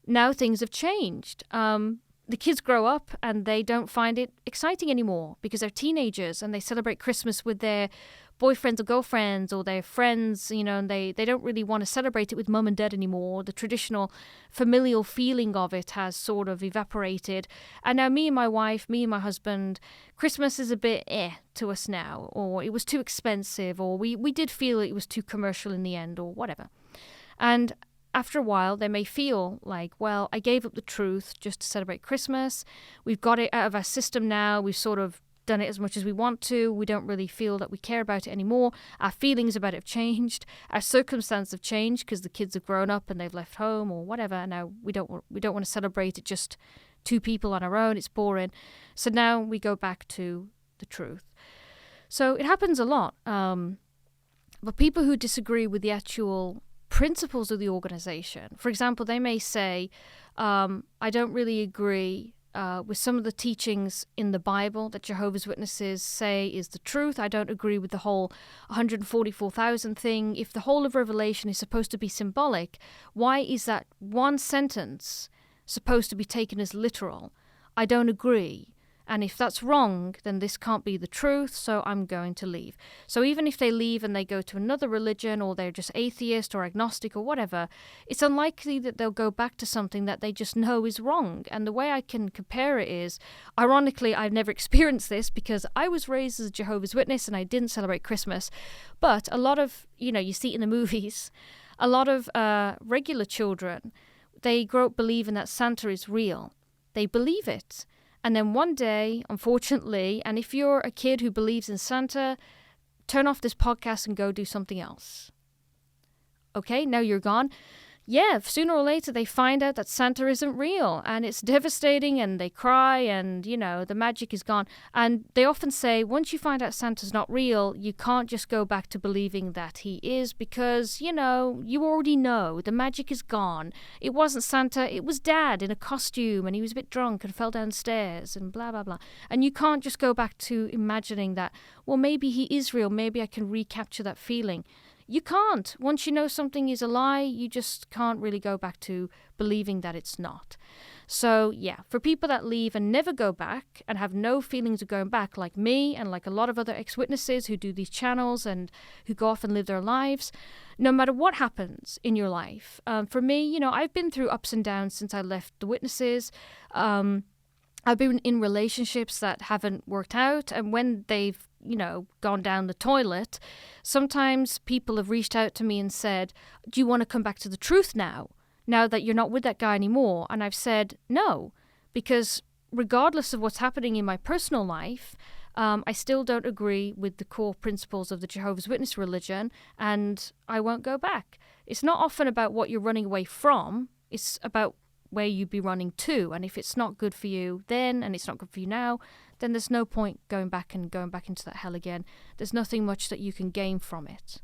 now things have changed. The kids grow up and they don't find it exciting anymore because they're teenagers and they celebrate Christmas with their boyfriends or girlfriends or their friends, and they don't really want to celebrate it with mum and dad anymore. The traditional familial feeling of it has sort of evaporated. And now me and my husband, Christmas is a bit to us now, or it was too expensive, or we did feel it was too commercial in the end, or whatever. And after a while, they may feel like, well, I gave up the truth just to celebrate Christmas. We've got it out of our system now. We've sort of done it as much as we want to. We don't really feel that we care about it anymore. Our feelings about it have changed. Our circumstances have changed because the kids have grown up and they've left home or whatever. Now we don't want to celebrate it just two people on our own. It's boring. So now we go back to the truth. So it happens a lot. But people who disagree with the actual principles of the organization. For example, they may say, I don't really agree with some of the teachings in the Bible that Jehovah's Witnesses say is the truth. I don't agree with the whole 144,000 thing. If the whole of Revelation is supposed to be symbolic, why is that one sentence supposed to be taken as literal? I don't agree. And if that's wrong, then this can't be the truth, so I'm going to leave. So even if they leave and they go to another religion, or they're just atheist or agnostic or whatever, it's unlikely that they'll go back to something that they just know is wrong. And the way I can compare it is, ironically, I've never experienced this because I was raised as a Jehovah's Witness and I didn't celebrate Christmas. But a lot of, you see it in the movies, a lot of regular children, they grow up believing that Santa is real. They believe it. And then one day, unfortunately, and if you're a kid who believes in Santa, turn off this podcast and go do something else. Okay, now you're gone. Yeah, sooner or later they find out that Santa isn't real, and it's devastating, and they cry, and, the magic is gone. And they often say, once you find out Santa's not real, you can't just go back to believing that he is because, you already know the magic is gone. It wasn't Santa, it was Dad in a costume, and he was a bit drunk and fell downstairs, and blah, blah, blah. And you can't just go back to imagining that, well, maybe he is real, maybe I can recapture that feeling. You can't. Once you know something is a lie, you just can't really go back to believing that it's not. So, yeah, for people that leave and never go back and have no feelings of going back, like me and like a lot of other ex-witnesses who do these channels and who go off and live their lives, no matter what happens in your life. For me, I've been through ups and downs since I left the witnesses. I've been in relationships that haven't worked out, and when they've gone down the toilet, sometimes people have reached out to me and said, do you want to come back to the truth now that you're not with that guy anymore? And I've said no, because regardless of what's happening in my personal life, I still don't agree with the core principles of the Jehovah's Witness religion, and I won't go back. It's not often about what you're running away from, it's about where you'd be running to. And if it's not good for you then, and it's not good for you now, then there's no point going back into that hell again. There's nothing much that you can gain from it.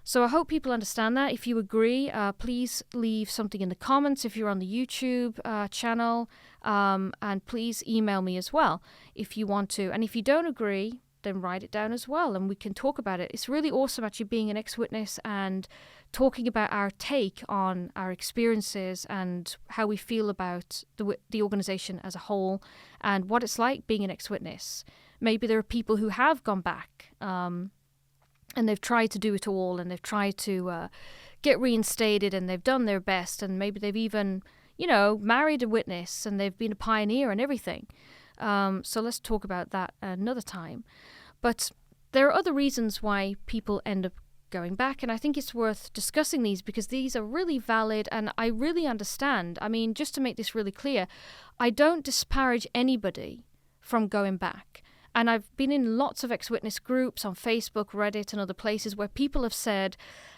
So I hope people understand that. If you agree, please leave something in the comments if you're on the YouTube channel, and please email me as well if you want to. And if you don't agree, then write it down as well, and we can talk about it. It's really awesome actually being an ex-witness and talking about our take on our experiences and how we feel about the organization as a whole and what it's like being an ex-witness. Maybe there are people who have gone back and they've tried to do it all, and they've tried to get reinstated, and they've done their best, and maybe they've even, married a witness, and they've been a pioneer and everything. So let's talk about that another time. But there are other reasons why people end up going back, and I think it's worth discussing these because these are really valid, and I really understand. I mean, just to make this really clear, I don't disparage anybody from going back. And I've been in lots of ex-witness groups on Facebook, Reddit, and other places where people have said,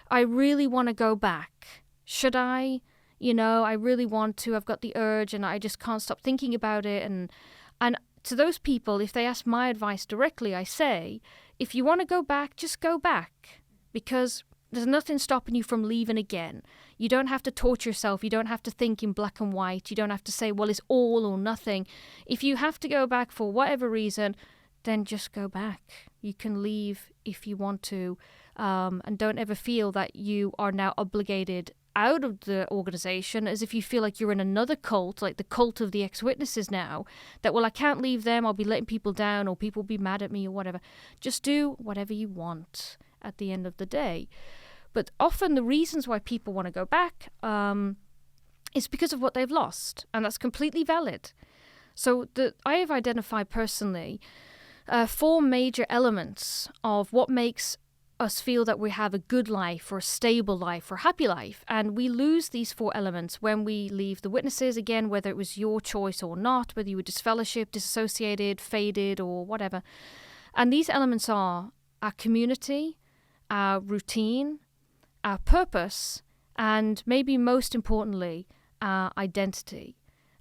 I really want to go back. Should I? I really want to. I've got the urge and I just can't stop thinking about it. And to those people, if they ask my advice directly, I say, if you want to go back, just go back. Because there's nothing stopping you from leaving again. You don't have to torture yourself. You don't have to think in black and white. You don't have to say, well, it's all or nothing. If you have to go back for whatever reason, then just go back. You can leave if you want to, and don't ever feel that you are now obligated out of the organization as if you feel like you're in another cult, like the cult of the ex-witnesses now, that, well, I can't leave them, I'll be letting people down, or people will be mad at me, or whatever. Just do whatever you want at the end of the day. But often the reasons why people want to go back is because of what they've lost, and that's completely valid. So I have identified personally 4 major elements of what makes us feel that we have a good life or a stable life or a happy life. And we lose these 4 elements when we leave the witnesses, again, whether it was your choice or not, whether you were disfellowshipped, disassociated, faded, or whatever. And these elements are our community, our routine, our purpose, and maybe most importantly, our identity.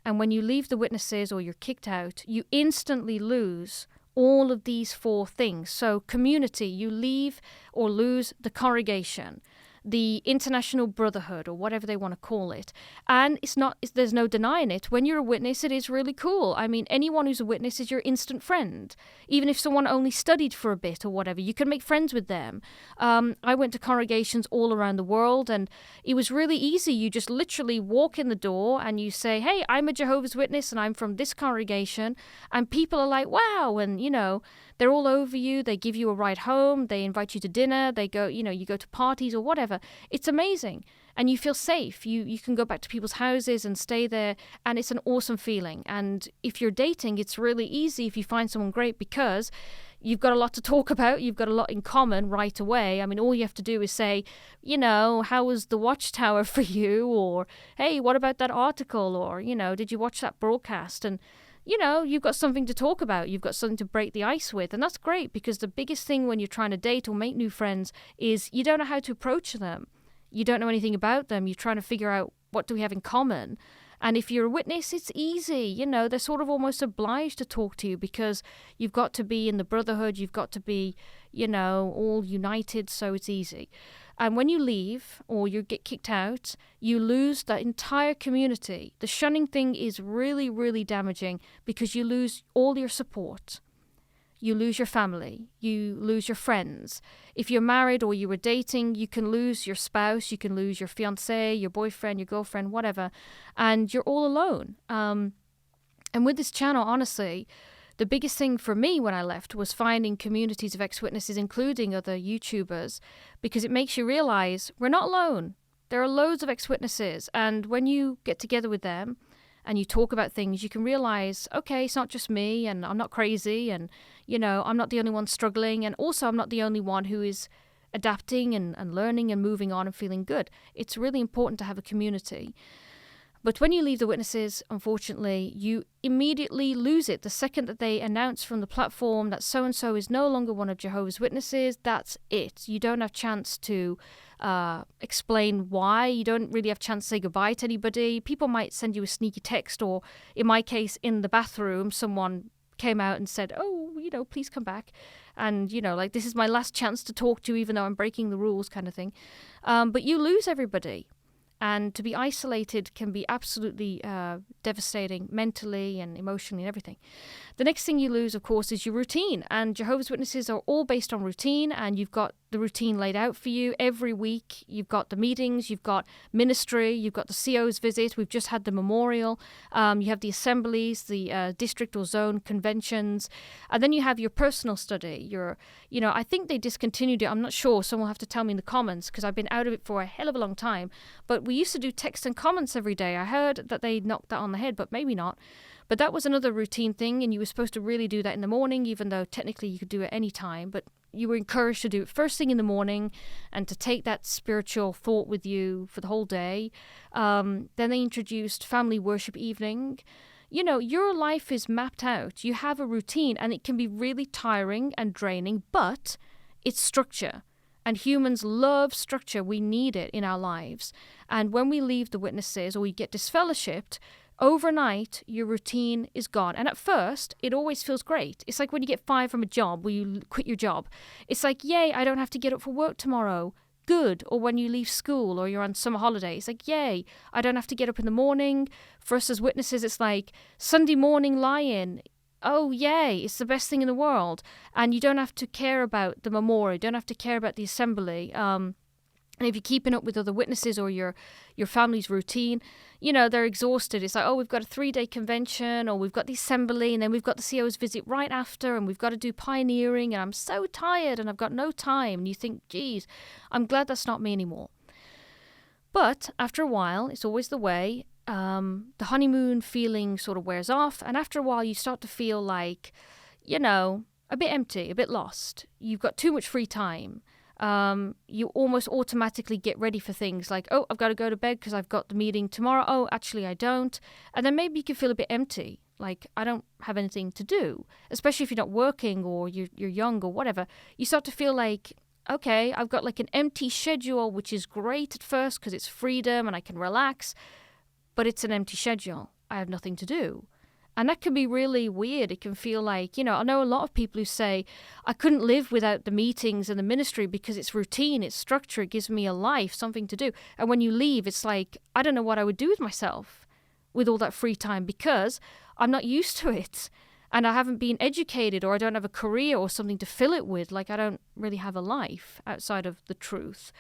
And when you leave the witnesses or you're kicked out, you instantly lose all of these 4 things. So community, you leave or lose the congregation, the international brotherhood, or whatever they want to call it. And there's no denying it. When you're a witness, it is really cool. I mean, anyone who's a witness is your instant friend. Even if someone only studied for a bit or whatever, you can make friends with them. I went to congregations all around the world, and it was really easy. You just literally walk in the door and you say, hey, I'm a Jehovah's Witness and I'm from this congregation. And people are like, wow. And, they're all over you. They give you a ride home. They invite you to dinner. They go, you go to parties or whatever. It's amazing. And you feel safe. You can go back to people's houses and stay there. And it's an awesome feeling. And if you're dating, it's really easy if you find someone great because you've got a lot to talk about. You've got a lot in common right away. I mean, all you have to do is say, how was the Watchtower for you? Or, hey, what about that article? Or, did you watch that broadcast? And you've got something to talk about. You've got something to break the ice with. And that's great because the biggest thing when you're trying to date or make new friends is you don't know how to approach them. You don't know anything about them. You're trying to figure out what do we have in common. And if you're a witness, it's easy. They're sort of almost obliged to talk to you because you've got to be in the brotherhood. You've got to be, all united. So it's easy. And when you leave or you get kicked out, you lose that entire community. The shunning thing is really, really damaging because you lose all your support. You lose your family. You lose your friends. If you're married or you were dating, you can lose your spouse. You can lose your fiancé, your boyfriend, your girlfriend, whatever. And you're all alone. And with this channel, honestly, the biggest thing for me when I left was finding communities of ex-witnesses, including other YouTubers, because it makes you realize we're not alone. There are loads of ex-witnesses. And when you get together with them and you talk about things, you can realize, okay, it's not just me and I'm not crazy and, I'm not the only one struggling. And also I'm not the only one who is adapting and learning and moving on and feeling good. It's really important to have a community. But when you leave the witnesses, unfortunately, you immediately lose it. The second that they announce from the platform that so-and-so is no longer one of Jehovah's Witnesses, that's it. You don't have a chance to explain why. You don't really have a chance to say goodbye to anybody. People might send you a sneaky text, or in my case, in the bathroom, someone came out and said, oh, please come back. And, like, this is my last chance to talk to you, even though I'm breaking the rules, kind of thing. But you lose everybody. And to be isolated can be absolutely devastating mentally and emotionally and everything. The next thing you lose, of course, is your routine. And Jehovah's Witnesses are all based on routine, and you've got the routine laid out for you every week. You've got the meetings, you've got ministry, you've got the CO's visit. We've just had the memorial. You have the assemblies, the district or zone conventions, and then you have your personal study. I think they discontinued it. I'm not sure. Someone will have to tell me in the comments, because I've been out of it for a hell of a long time. But we used to do text and comments every day. I heard that they knocked that on the head, but maybe not. But that was another routine thing, and you were supposed to really do that in the morning, even though technically you could do it any time. But you were encouraged to do it first thing in the morning and to take that spiritual thought with you for the whole day. Then they introduced family worship evening. Your life is mapped out. You have a routine, and it can be really tiring and draining, but it's structure. And humans love structure. We need it in our lives. And when we leave the witnesses or we get disfellowshipped, overnight, your routine is gone. And at first, it always feels great. It's like when you get fired from a job, where you quit your job. It's like, yay, I don't have to get up for work tomorrow. Good. Or when you leave school or you're on summer holiday, it's like, yay, I don't have to get up in the morning. For us as witnesses, it's like Sunday morning lie-in. Oh, yay, it's the best thing in the world. And you don't have to care about the memorial. You don't have to care about the assembly. And if you're keeping up with other witnesses or your family's routine, they're exhausted. It's like, oh, we've got a 3-day convention, or we've got the assembly, and then we've got the CO's visit right after, and we've got to do pioneering, and I'm so tired, and I've got no time. And you think, geez, I'm glad that's not me anymore. But after a while, it's always the way, the honeymoon feeling sort of wears off, and after a while you start to feel like, a bit empty, a bit lost. You've got too much free time. You almost automatically get ready for things like, oh, I've got to go to bed because I've got the meeting tomorrow. Oh, actually, I don't. And then maybe you can feel a bit empty, like I don't have anything to do, especially if you're not working or you're young or whatever. You start to feel like, okay, I've got like an empty schedule, which is great at first because it's freedom and I can relax, but it's an empty schedule. I have nothing to do. And that can be really weird. It can feel like, I know a lot of people who say, I couldn't live without the meetings and the ministry because it's routine, it's structure, it gives me a life, something to do. And when you leave, it's like, I don't know what I would do with myself with all that free time because I'm not used to it. And I haven't been educated, or I don't have a career or something to fill it with. Like I don't really have a life outside of the truth.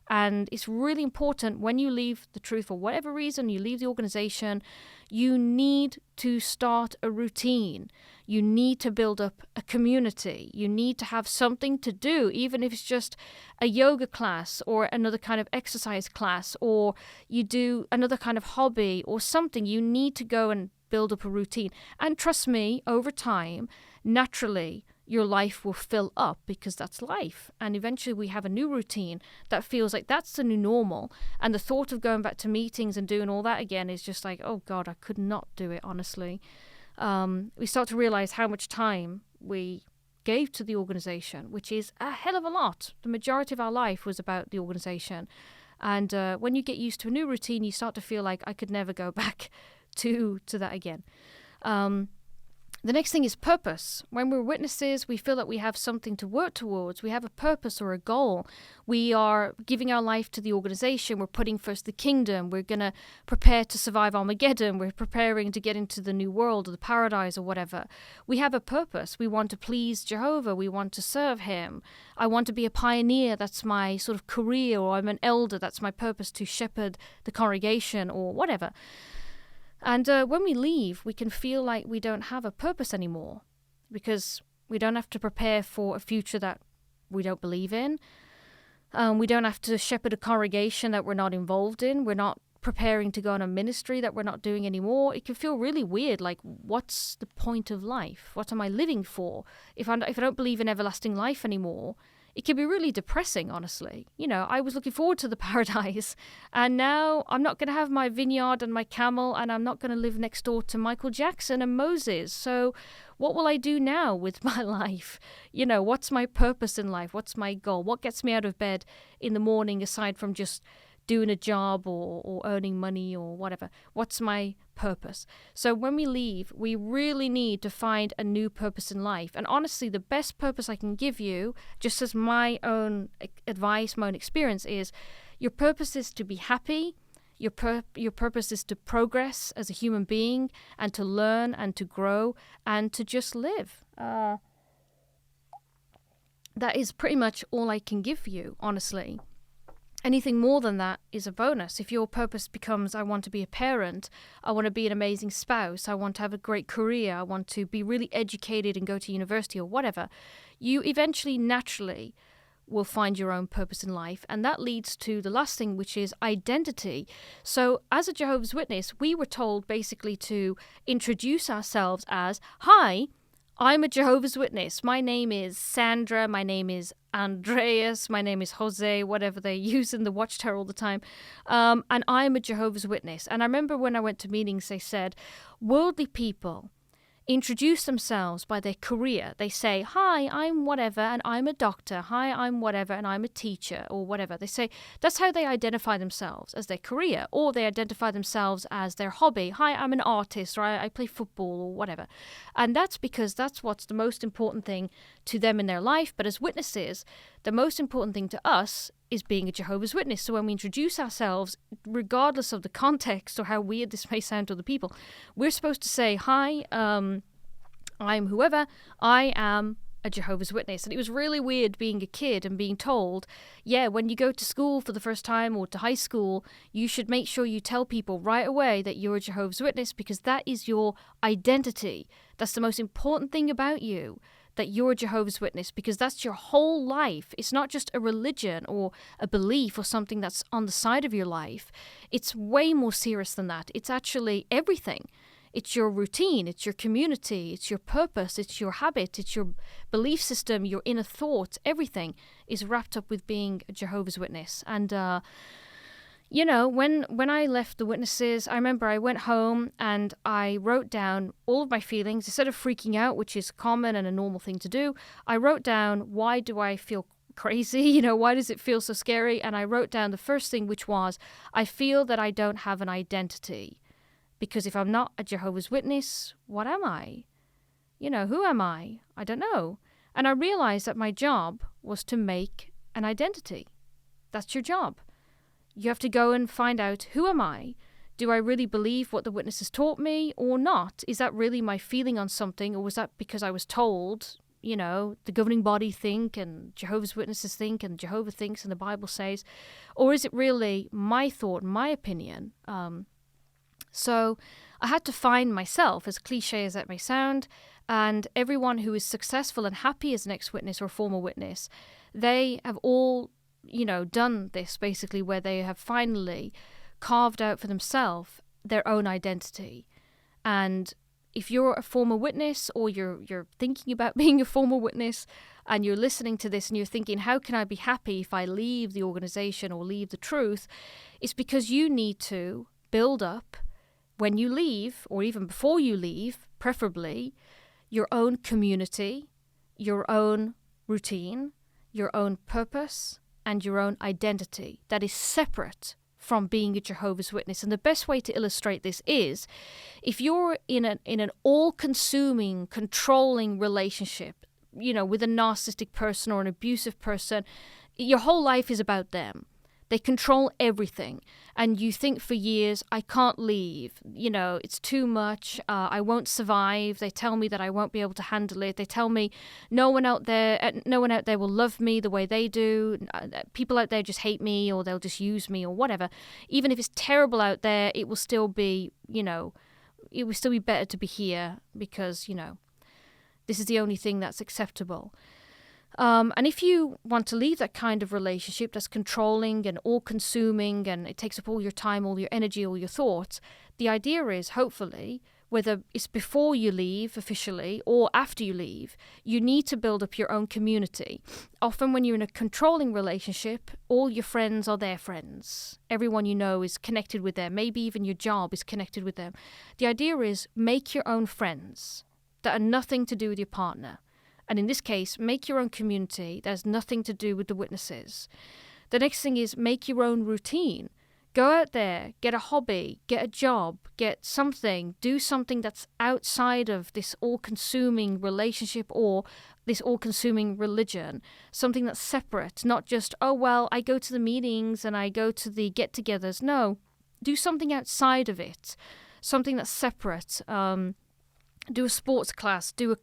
And it's really important when you leave the truth for whatever reason, you leave the organization, you need to start a routine. You need to build up a community. You need to have something to do, even if it's just a yoga class or another kind of exercise class, or you do another kind of hobby or something. You need to go and build up a routine. And trust me, over time, naturally, your life will fill up because that's life. And eventually we have a new routine that feels like that's the new normal. And the thought of going back to meetings and doing all that again is just like, oh God, I could not do it, honestly. We start to realize how much time we gave to the organization, which is a hell of a lot. The majority of our life was about the organization. And when you get used to a new routine, you start to feel like I could never go back to that again. The next thing is purpose. When we're witnesses, we feel that we have something to work towards. We have a purpose or a goal. We are giving our life to the organization. We're putting first the kingdom. We're going to prepare to survive Armageddon. We're preparing to get into the new world or the paradise or whatever. We have a purpose. We want to please Jehovah. We want to serve him. I want to be a pioneer. That's my sort of career. Or I'm an elder. That's my purpose, to shepherd the congregation or whatever. And when we leave, we can feel like we don't have a purpose anymore because we don't have to prepare for a future that we don't believe in. We don't have to shepherd a congregation that we're not involved in. We're not preparing to go on a ministry that we're not doing anymore. It can feel really weird, like, what's the point of life? What am I living for? If I don't believe in everlasting life anymore, it can be really depressing, honestly. I was looking forward to the paradise, and now I'm not going to have my vineyard and my camel, and I'm not going to live next door to Michael Jackson and Moses. So what will I do now with my life? What's my purpose in life? What's my goal? What gets me out of bed in the morning aside from just doing a job or earning money or whatever? What's my purpose? So when we leave, we really need to find a new purpose in life. And honestly, the best purpose I can give you, just as my own advice, my own experience, is your purpose is to be happy. Your purpose is to progress as a human being and to learn and to grow and to just live. That is pretty much all I can give you, honestly. Anything more than that is a bonus. If your purpose becomes, I want to be a parent, I want to be an amazing spouse, I want to have a great career, I want to be really educated and go to university or whatever, you eventually naturally will find your own purpose in life. And that leads to the last thing, which is identity. So as a Jehovah's Witness, we were told basically to introduce ourselves as, hi, I'm a Jehovah's Witness. My name is Sandra. My name is Andreas. My name is Jose, whatever they use in the Watchtower all the time. And I'm a Jehovah's Witness. And I remember when I went to meetings, they said, worldly people introduce themselves by their career. They say, hi, I'm whatever, and I'm a doctor. Hi, I'm whatever, and I'm a teacher, or whatever. They say that's how they identify themselves, as their career, or they identify themselves as their hobby. Hi, I'm an artist, or I play football, or whatever. And that's because that's what's the most important thing to them in their life. But as witnesses, the most important thing to us is being a Jehovah's Witness. So when we introduce ourselves, regardless of the context or how weird this may sound to other people, we're supposed to say, hi, I'm whoever, I am a Jehovah's Witness. And it was really weird being a kid and being told, yeah, when you go to school for the first time or to high school, you should make sure you tell people right away that you're a Jehovah's Witness, because that is your identity. That's the most important thing about you, that you're a Jehovah's Witness, because that's your whole life. It's not just a religion or a belief or something that's on the side of your life. It's way more serious than that. It's actually everything. It's your routine, it's your community, it's your purpose, it's your habit, it's your belief system, your inner thoughts. Everything is wrapped up with being a Jehovah's Witness. And when I left the witnesses, I remember I went home and I wrote down all of my feelings. Instead of freaking out, which is common and a normal thing to do, I wrote down, why do I feel crazy? Why does it feel so scary? And I wrote down the first thing, which was, I feel that I don't have an identity. Because if I'm not a Jehovah's Witness, what am I? Who am I? I don't know. And I realized that my job was to make an identity. That's your job. You have to go and find out, who am I? Do I really believe what the witnesses taught me or not? Is that really my feeling on something, or was that because I was told, the governing body think and Jehovah's Witnesses think and Jehovah thinks and the Bible says? Or is it really my thought, my opinion? So I had to find myself, as cliche as that may sound, and everyone who is successful and happy as an ex-witness or a former witness, they have all done this basically, where they have finally carved out for themselves their own identity. And if you're a former witness, or you're thinking about being a former witness, and you're listening to this and you're thinking, how can I be happy if I leave the organization or leave the truth? It's because you need to build up, when you leave, or even before you leave, preferably, your own community, your own routine, your own purpose, and your own identity that is separate from being a Jehovah's Witness. And the best way to illustrate this is, if you're in an all-consuming, controlling relationship, with a narcissistic person or an abusive person, your whole life is about them. They control everything. And you think for years, I can't leave. It's too much. I won't survive. They tell me that I won't be able to handle it. They tell me no one out there will love me the way they do. People out there just hate me, or they'll just use me, or whatever. Even if it's terrible out there, it will still be, it will still be better to be here, because, this is the only thing that's acceptable. And if you want to leave that kind of relationship that's controlling and all-consuming, and it takes up all your time, all your energy, all your thoughts, the idea is, hopefully, whether it's before you leave officially or after you leave, you need to build up your own community. Often when you're in a controlling relationship, all your friends are their friends. Everyone you know is connected with them. Maybe even your job is connected with them. The idea is make your own friends that are nothing to do with your partner. And in this case, make your own community that has nothing to do with the witnesses. The next thing is make your own routine. Go out there, get a hobby, get a job, get something, do something that's outside of this all-consuming relationship or this all-consuming religion. Something that's separate, not just, oh, well, I go to the meetings and I go to the get-togethers. No, do something outside of it, something that's separate. Do a sports class, do a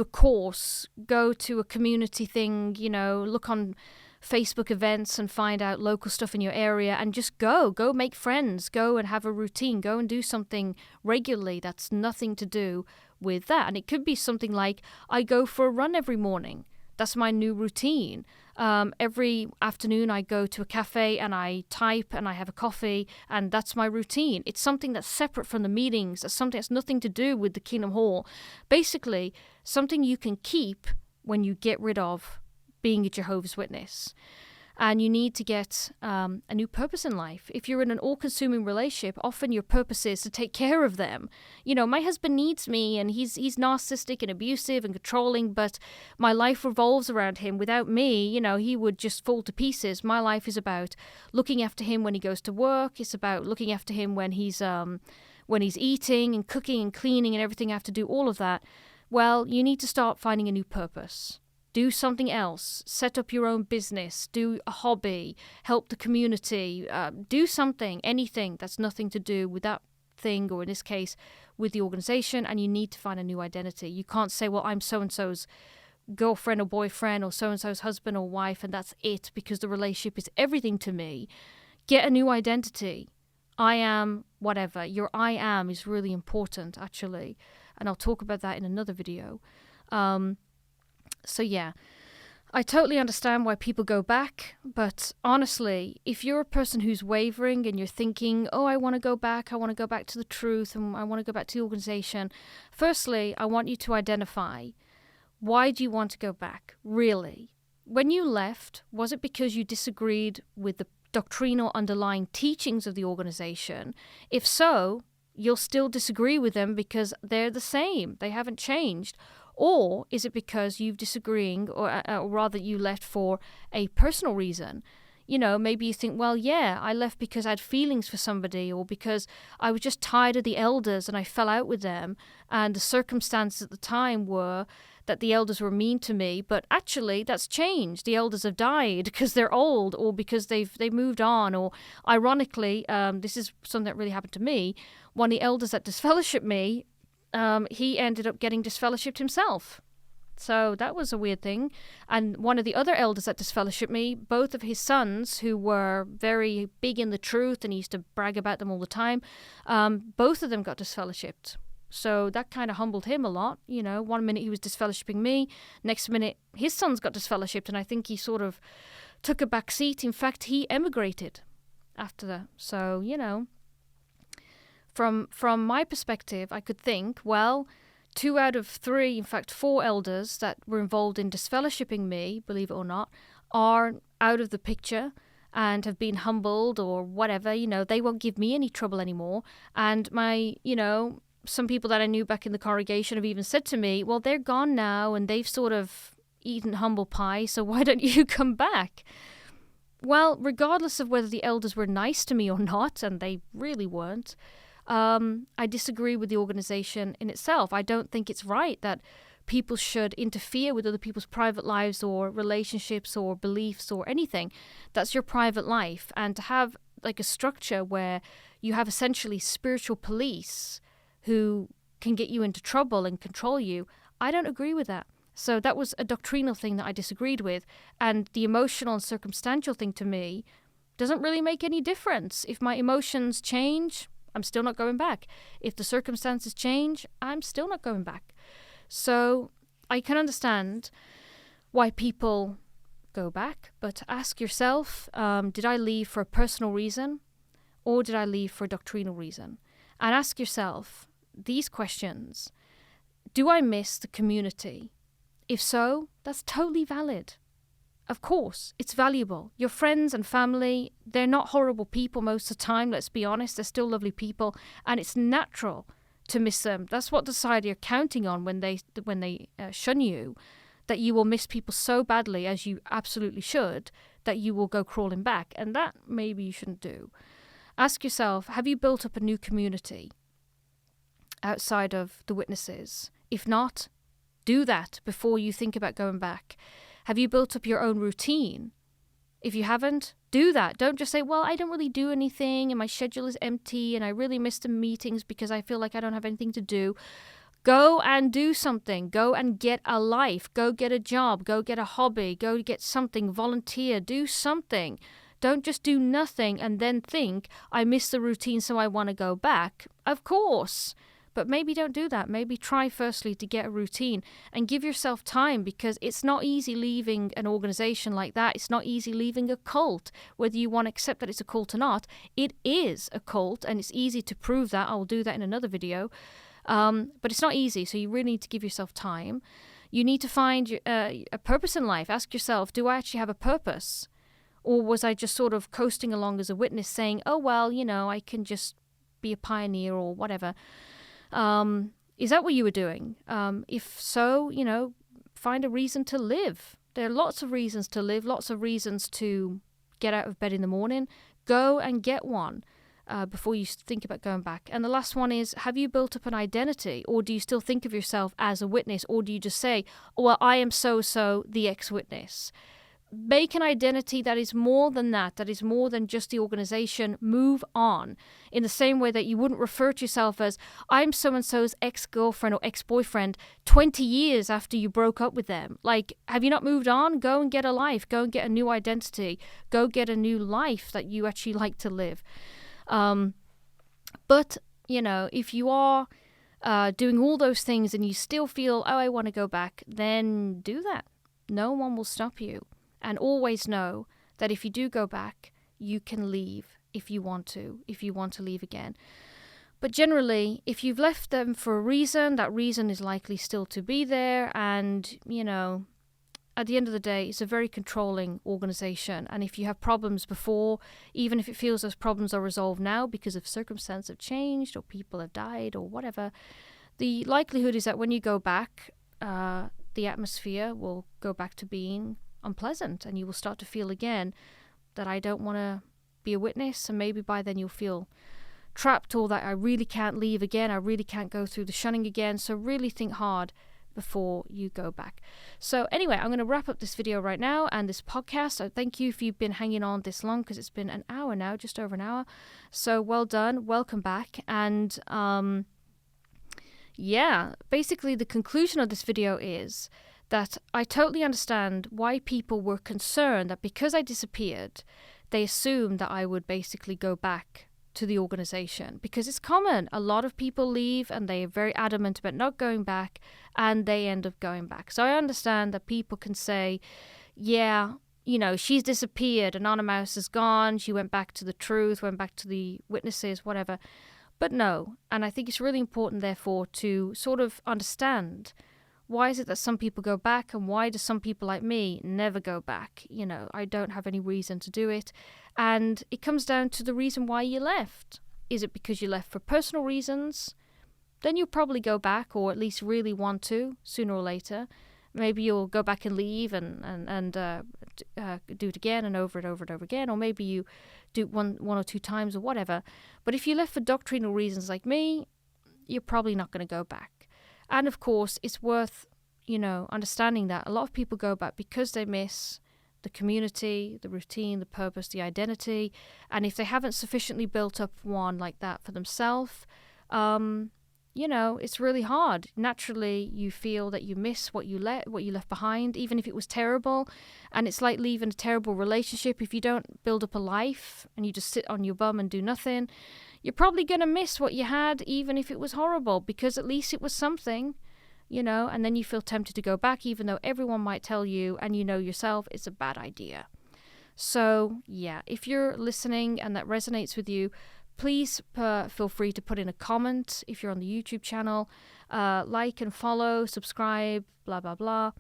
course, go to a community thing, look on Facebook events and find out local stuff in your area and just go make friends, go and have a routine, go and do something regularly that's nothing to do with that. And it could be something like, I go for a run every morning. That's my new routine. Every afternoon I go to a cafe and I type and I have a coffee, and that's my routine. It's something that's separate from the meetings. It's something that's nothing to do with the Kingdom Hall. Basically, something you can keep when you get rid of being a Jehovah's Witness. And you need to get a new purpose in life. If you're in an all-consuming relationship, often your purpose is to take care of them. My husband needs me and he's narcissistic and abusive and controlling, but my life revolves around him. Without me, he would just fall to pieces. My life is about looking after him when he goes to work. It's about looking after him when he's eating and cooking and cleaning and everything. I have to do all of that. Well, you need to start finding a new purpose. Do something else. Set up your own business. Do a hobby. Help the community. Do something, anything that's nothing to do with that thing, or in this case, with the organization, and you need to find a new identity. You can't say, well, I'm so-and-so's girlfriend or boyfriend or so-and-so's husband or wife, and that's it, because the relationship is everything to me. Get a new identity. I am whatever. Your I am is really important, actually, and I'll talk about that in another video. So yeah, I totally understand why people go back, but honestly, if you're a person who's wavering and you're thinking, oh, I want to go back to the truth, and I want to go back to the organization, firstly, I want you to identify, why do you want to go back, really? When you left, was it because you disagreed with the doctrinal underlying teachings of the organization? If so, you'll still disagree with them because they're the same, they haven't changed. Or is it because you've disagreeing, or rather you left for a personal reason? Maybe you think, well, yeah, I left because I had feelings for somebody, or because I was just tired of the elders and I fell out with them, and the circumstances at the time were that the elders were mean to me, but actually that's changed. The elders have died because they're old, or because they've moved on, or ironically, this is something that really happened to me. One of the elders that disfellowshipped me, he ended up getting disfellowshipped himself. So that was a weird thing. And one of the other elders that disfellowshipped me, both of his sons, who were very big in the truth and he used to brag about them all the time, both of them got disfellowshipped. So that kind of humbled him a lot. 1 minute he was disfellowshipping me, next minute his sons got disfellowshipped, and I think he sort of took a back seat. In fact, he emigrated after that. So, From my perspective, I could think, well, 2 out of 3, in fact 4 elders that were involved in disfellowshipping me, believe it or not, are out of the picture and have been humbled or whatever. They won't give me any trouble anymore. And my, some people that I knew back in the congregation have even said to me, well, they're gone now and they've sort of eaten humble pie, so why don't you come back? Well, regardless of whether the elders were nice to me or not, and they really weren't, I disagree with the organization in itself. I don't think it's right that people should interfere with other people's private lives or relationships or beliefs or anything. That's your private life. And to have like a structure where you have essentially spiritual police who can get you into trouble and control you, I don't agree with that. So that was a doctrinal thing that I disagreed with. And the emotional and circumstantial thing to me doesn't really make any difference. If my emotions change, I'm still not going back. If the circumstances change, I'm still not going back. So I can understand why people go back, but ask yourself, did I leave for a personal reason or did I leave for a doctrinal reason? and ask yourself these questions. Do I miss the community? If so, that's totally valid. Of course, it's valuable. Your friends and family, they're not horrible people most of the time, let's be honest. They're still lovely people, and it's natural to miss them. That's what society are counting on when they shun you, that you will miss people so badly, as you absolutely should, that you will go crawling back. And that maybe you shouldn't do. Ask yourself, have you built up a new community outside of the witnesses? If not, do that before you think about going back. Have you built up your own routine? If you haven't, do that. Don't just say, well, I don't really do anything and my schedule is empty and I really miss the meetings because I feel like I don't have anything to do. Go and do something. Go and get a life. Go get a job. Go get a hobby. Go get something. Volunteer. Do something. Don't just do nothing and then think, I miss the routine so I want to go back. Of course. But maybe don't do that. Maybe try firstly to get a routine and give yourself time, because it's not easy leaving an organization like that. It's not easy leaving a cult, whether you want to accept that it's a cult or not. It is a cult, and it's easy to prove that. I will do that in another video. But it's not easy, so you really need to give yourself time. You need to find a purpose in life. Ask yourself, do I actually have a purpose? Or was I just sort of coasting along as a witness saying, oh, well, I can just be a pioneer or whatever. Is that what you were doing? If so, find a reason to live. There are lots of reasons to live, lots of reasons to get out of bed in the morning. Go and get one before you think about going back. And the last one is, have you built up an identity, or do you still think of yourself as a witness, or do you just say, oh, well, I am so-so, the ex-witness? Make an identity that is more than that is more than just the organization. Move on. In the same way that you wouldn't refer to yourself as, I'm so-and-so's ex-girlfriend or ex-boyfriend 20 years after you broke up with them. Like, have you not moved on? Go and get a life. Go and get a new identity. Go get a new life that you actually like to live. But, if you are doing all those things and you still feel, oh, I want to go back, then do that. No one will stop you. And always know that if you do go back, you can leave if you want to leave again. But generally, if you've left them for a reason, that reason is likely still to be there. And, at the end of the day, it's a very controlling organization. And if you have problems before, even if it feels those problems are resolved now because of circumstances have changed or people have died or whatever, the likelihood is that when you go back, the atmosphere will go back to being unpleasant, and you will start to feel again that I don't want to be a witness, and maybe by then you'll feel trapped, or that I really can't leave again, I really can't go through the shunning again. So really think hard before you go back. So anyway, I'm going to wrap up this video right now and this podcast. So thank you if you've been hanging on this long, because it's been an hour now, just over an hour. So well done, welcome back. And basically the conclusion of this video is that I totally understand why people were concerned that because I disappeared, they assumed that I would basically go back to the organization, because it's common. A lot of people leave and they are very adamant about not going back, and they end up going back. So I understand that people can say, yeah, she's disappeared, annonnymowse is gone, she went back to the truth, went back to the witnesses, whatever. But no, and I think it's really important, therefore, to sort of understand, why is it that some people go back, and why do some people like me never go back? I don't have any reason to do it. And it comes down to the reason why you left. Is it because you left for personal reasons? Then you'll probably go back, or at least really want to, sooner or later. Maybe you'll go back and leave and do it again and over again. Or maybe you do it one or two times or whatever. But if you left for doctrinal reasons like me, you're probably not going to go back. And of course, it's worth, understanding that a lot of people go back because they miss the community, the routine, the purpose, the identity. And if they haven't sufficiently built up one like that for themselves, it's really hard. Naturally, you feel that you miss what you left behind, even if it was terrible. And it's like leaving a terrible relationship. If you don't build up a life and you just sit on your bum and do nothing, you're probably going to miss what you had, even if it was horrible, because at least it was something, and then you feel tempted to go back, even though everyone might tell you, and yourself, it's a bad idea. So, yeah, if you're listening and that resonates with you, please feel free to put in a comment if you're on the YouTube channel. Like and follow, subscribe, blah, blah, blah.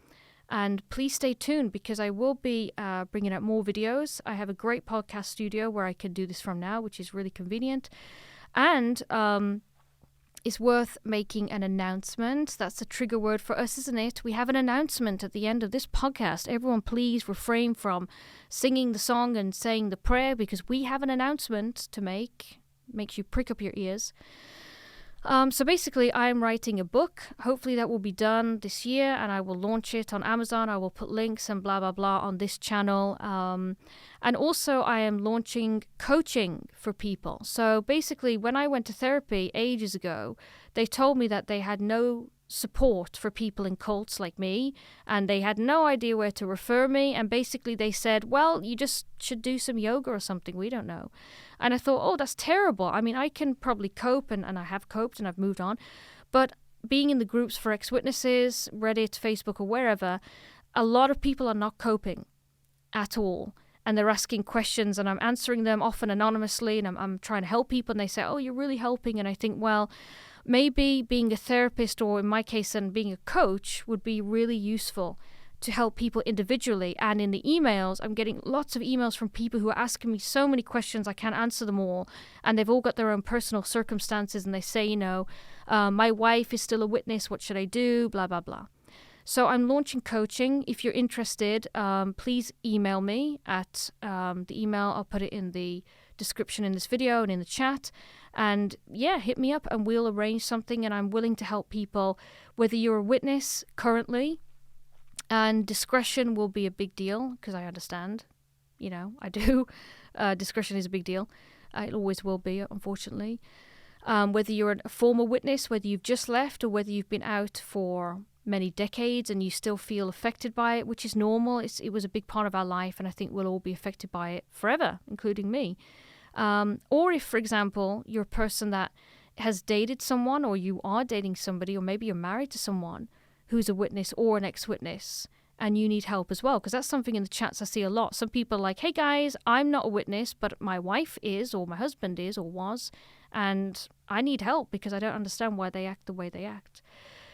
And please stay tuned because I will be bringing out more videos. I have a great podcast studio where I can do this from now, which is really convenient. And it's worth making an announcement. That's a trigger word for us, isn't it? We have an announcement at the end of this podcast. Everyone, please refrain from singing the song and saying the prayer because we have an announcement to make. Makes you prick up your ears. So basically, I'm writing a book. Hopefully that will be done this year and I will launch it on Amazon. I will put links and blah, blah, blah on this channel. And also I am launching coaching for people. So basically, when I went to therapy ages ago, they told me that they had no support for people in cults like me and they had no idea where to refer me. And basically they said, well, you just should do some yoga or something. We don't know. And I thought, oh, that's terrible. I mean, I can probably cope and I have coped and I've moved on. But being in the groups for ex-witnesses, Reddit, Facebook or wherever, a lot of people are not coping at all. And they're asking questions and I'm answering them often anonymously and I'm trying to help people and they say, oh, you're really helping. And I think, well, maybe being a therapist or in my case and being a coach would be really useful to help people individually. And in the emails, I'm getting lots of emails from people who are asking me so many questions, I can't answer them all. And they've all got their own personal circumstances and they say, my wife is still a witness, what should I do, blah, blah, blah. So I'm launching coaching. If you're interested, please email me at the email. I'll put it in the description in this video and in the chat. And yeah, hit me up and we'll arrange something. And I'm willing to help people, whether you're a witness currently, and discretion will be a big deal because I understand, I do. Discretion is a big deal. It always will be, unfortunately. Whether you're a former witness, whether you've just left or whether you've been out for many decades and you still feel affected by it, which is normal. It was a big part of our life and I think we'll all be affected by it forever, including me. Or if, for example, you're a person that has dated someone or you are dating somebody or maybe you're married to someone who's a witness or an ex-witness and you need help as well, because that's something in the chats I see a lot. Some people are like, hey guys, I'm not a witness, but my wife is or my husband is or was, and I need help because I don't understand why they act the way they act.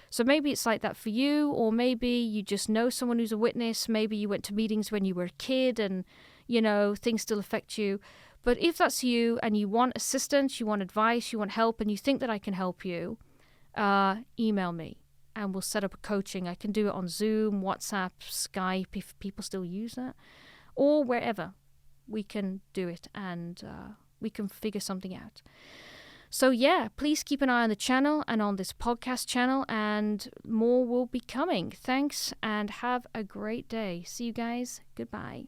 So maybe it's like that for you, or maybe you just know someone who's a witness. Maybe you went to meetings when you were a kid and, things still affect you. But if that's you and you want assistance, you want advice, you want help, and you think that I can help you, email me and we'll set up a coaching. I can do it on Zoom, WhatsApp, Skype, if people still use that, or wherever we can do it and we can figure something out. So yeah, please keep an eye on the channel and on this podcast channel and more will be coming. Thanks and have a great day. See you guys. Goodbye.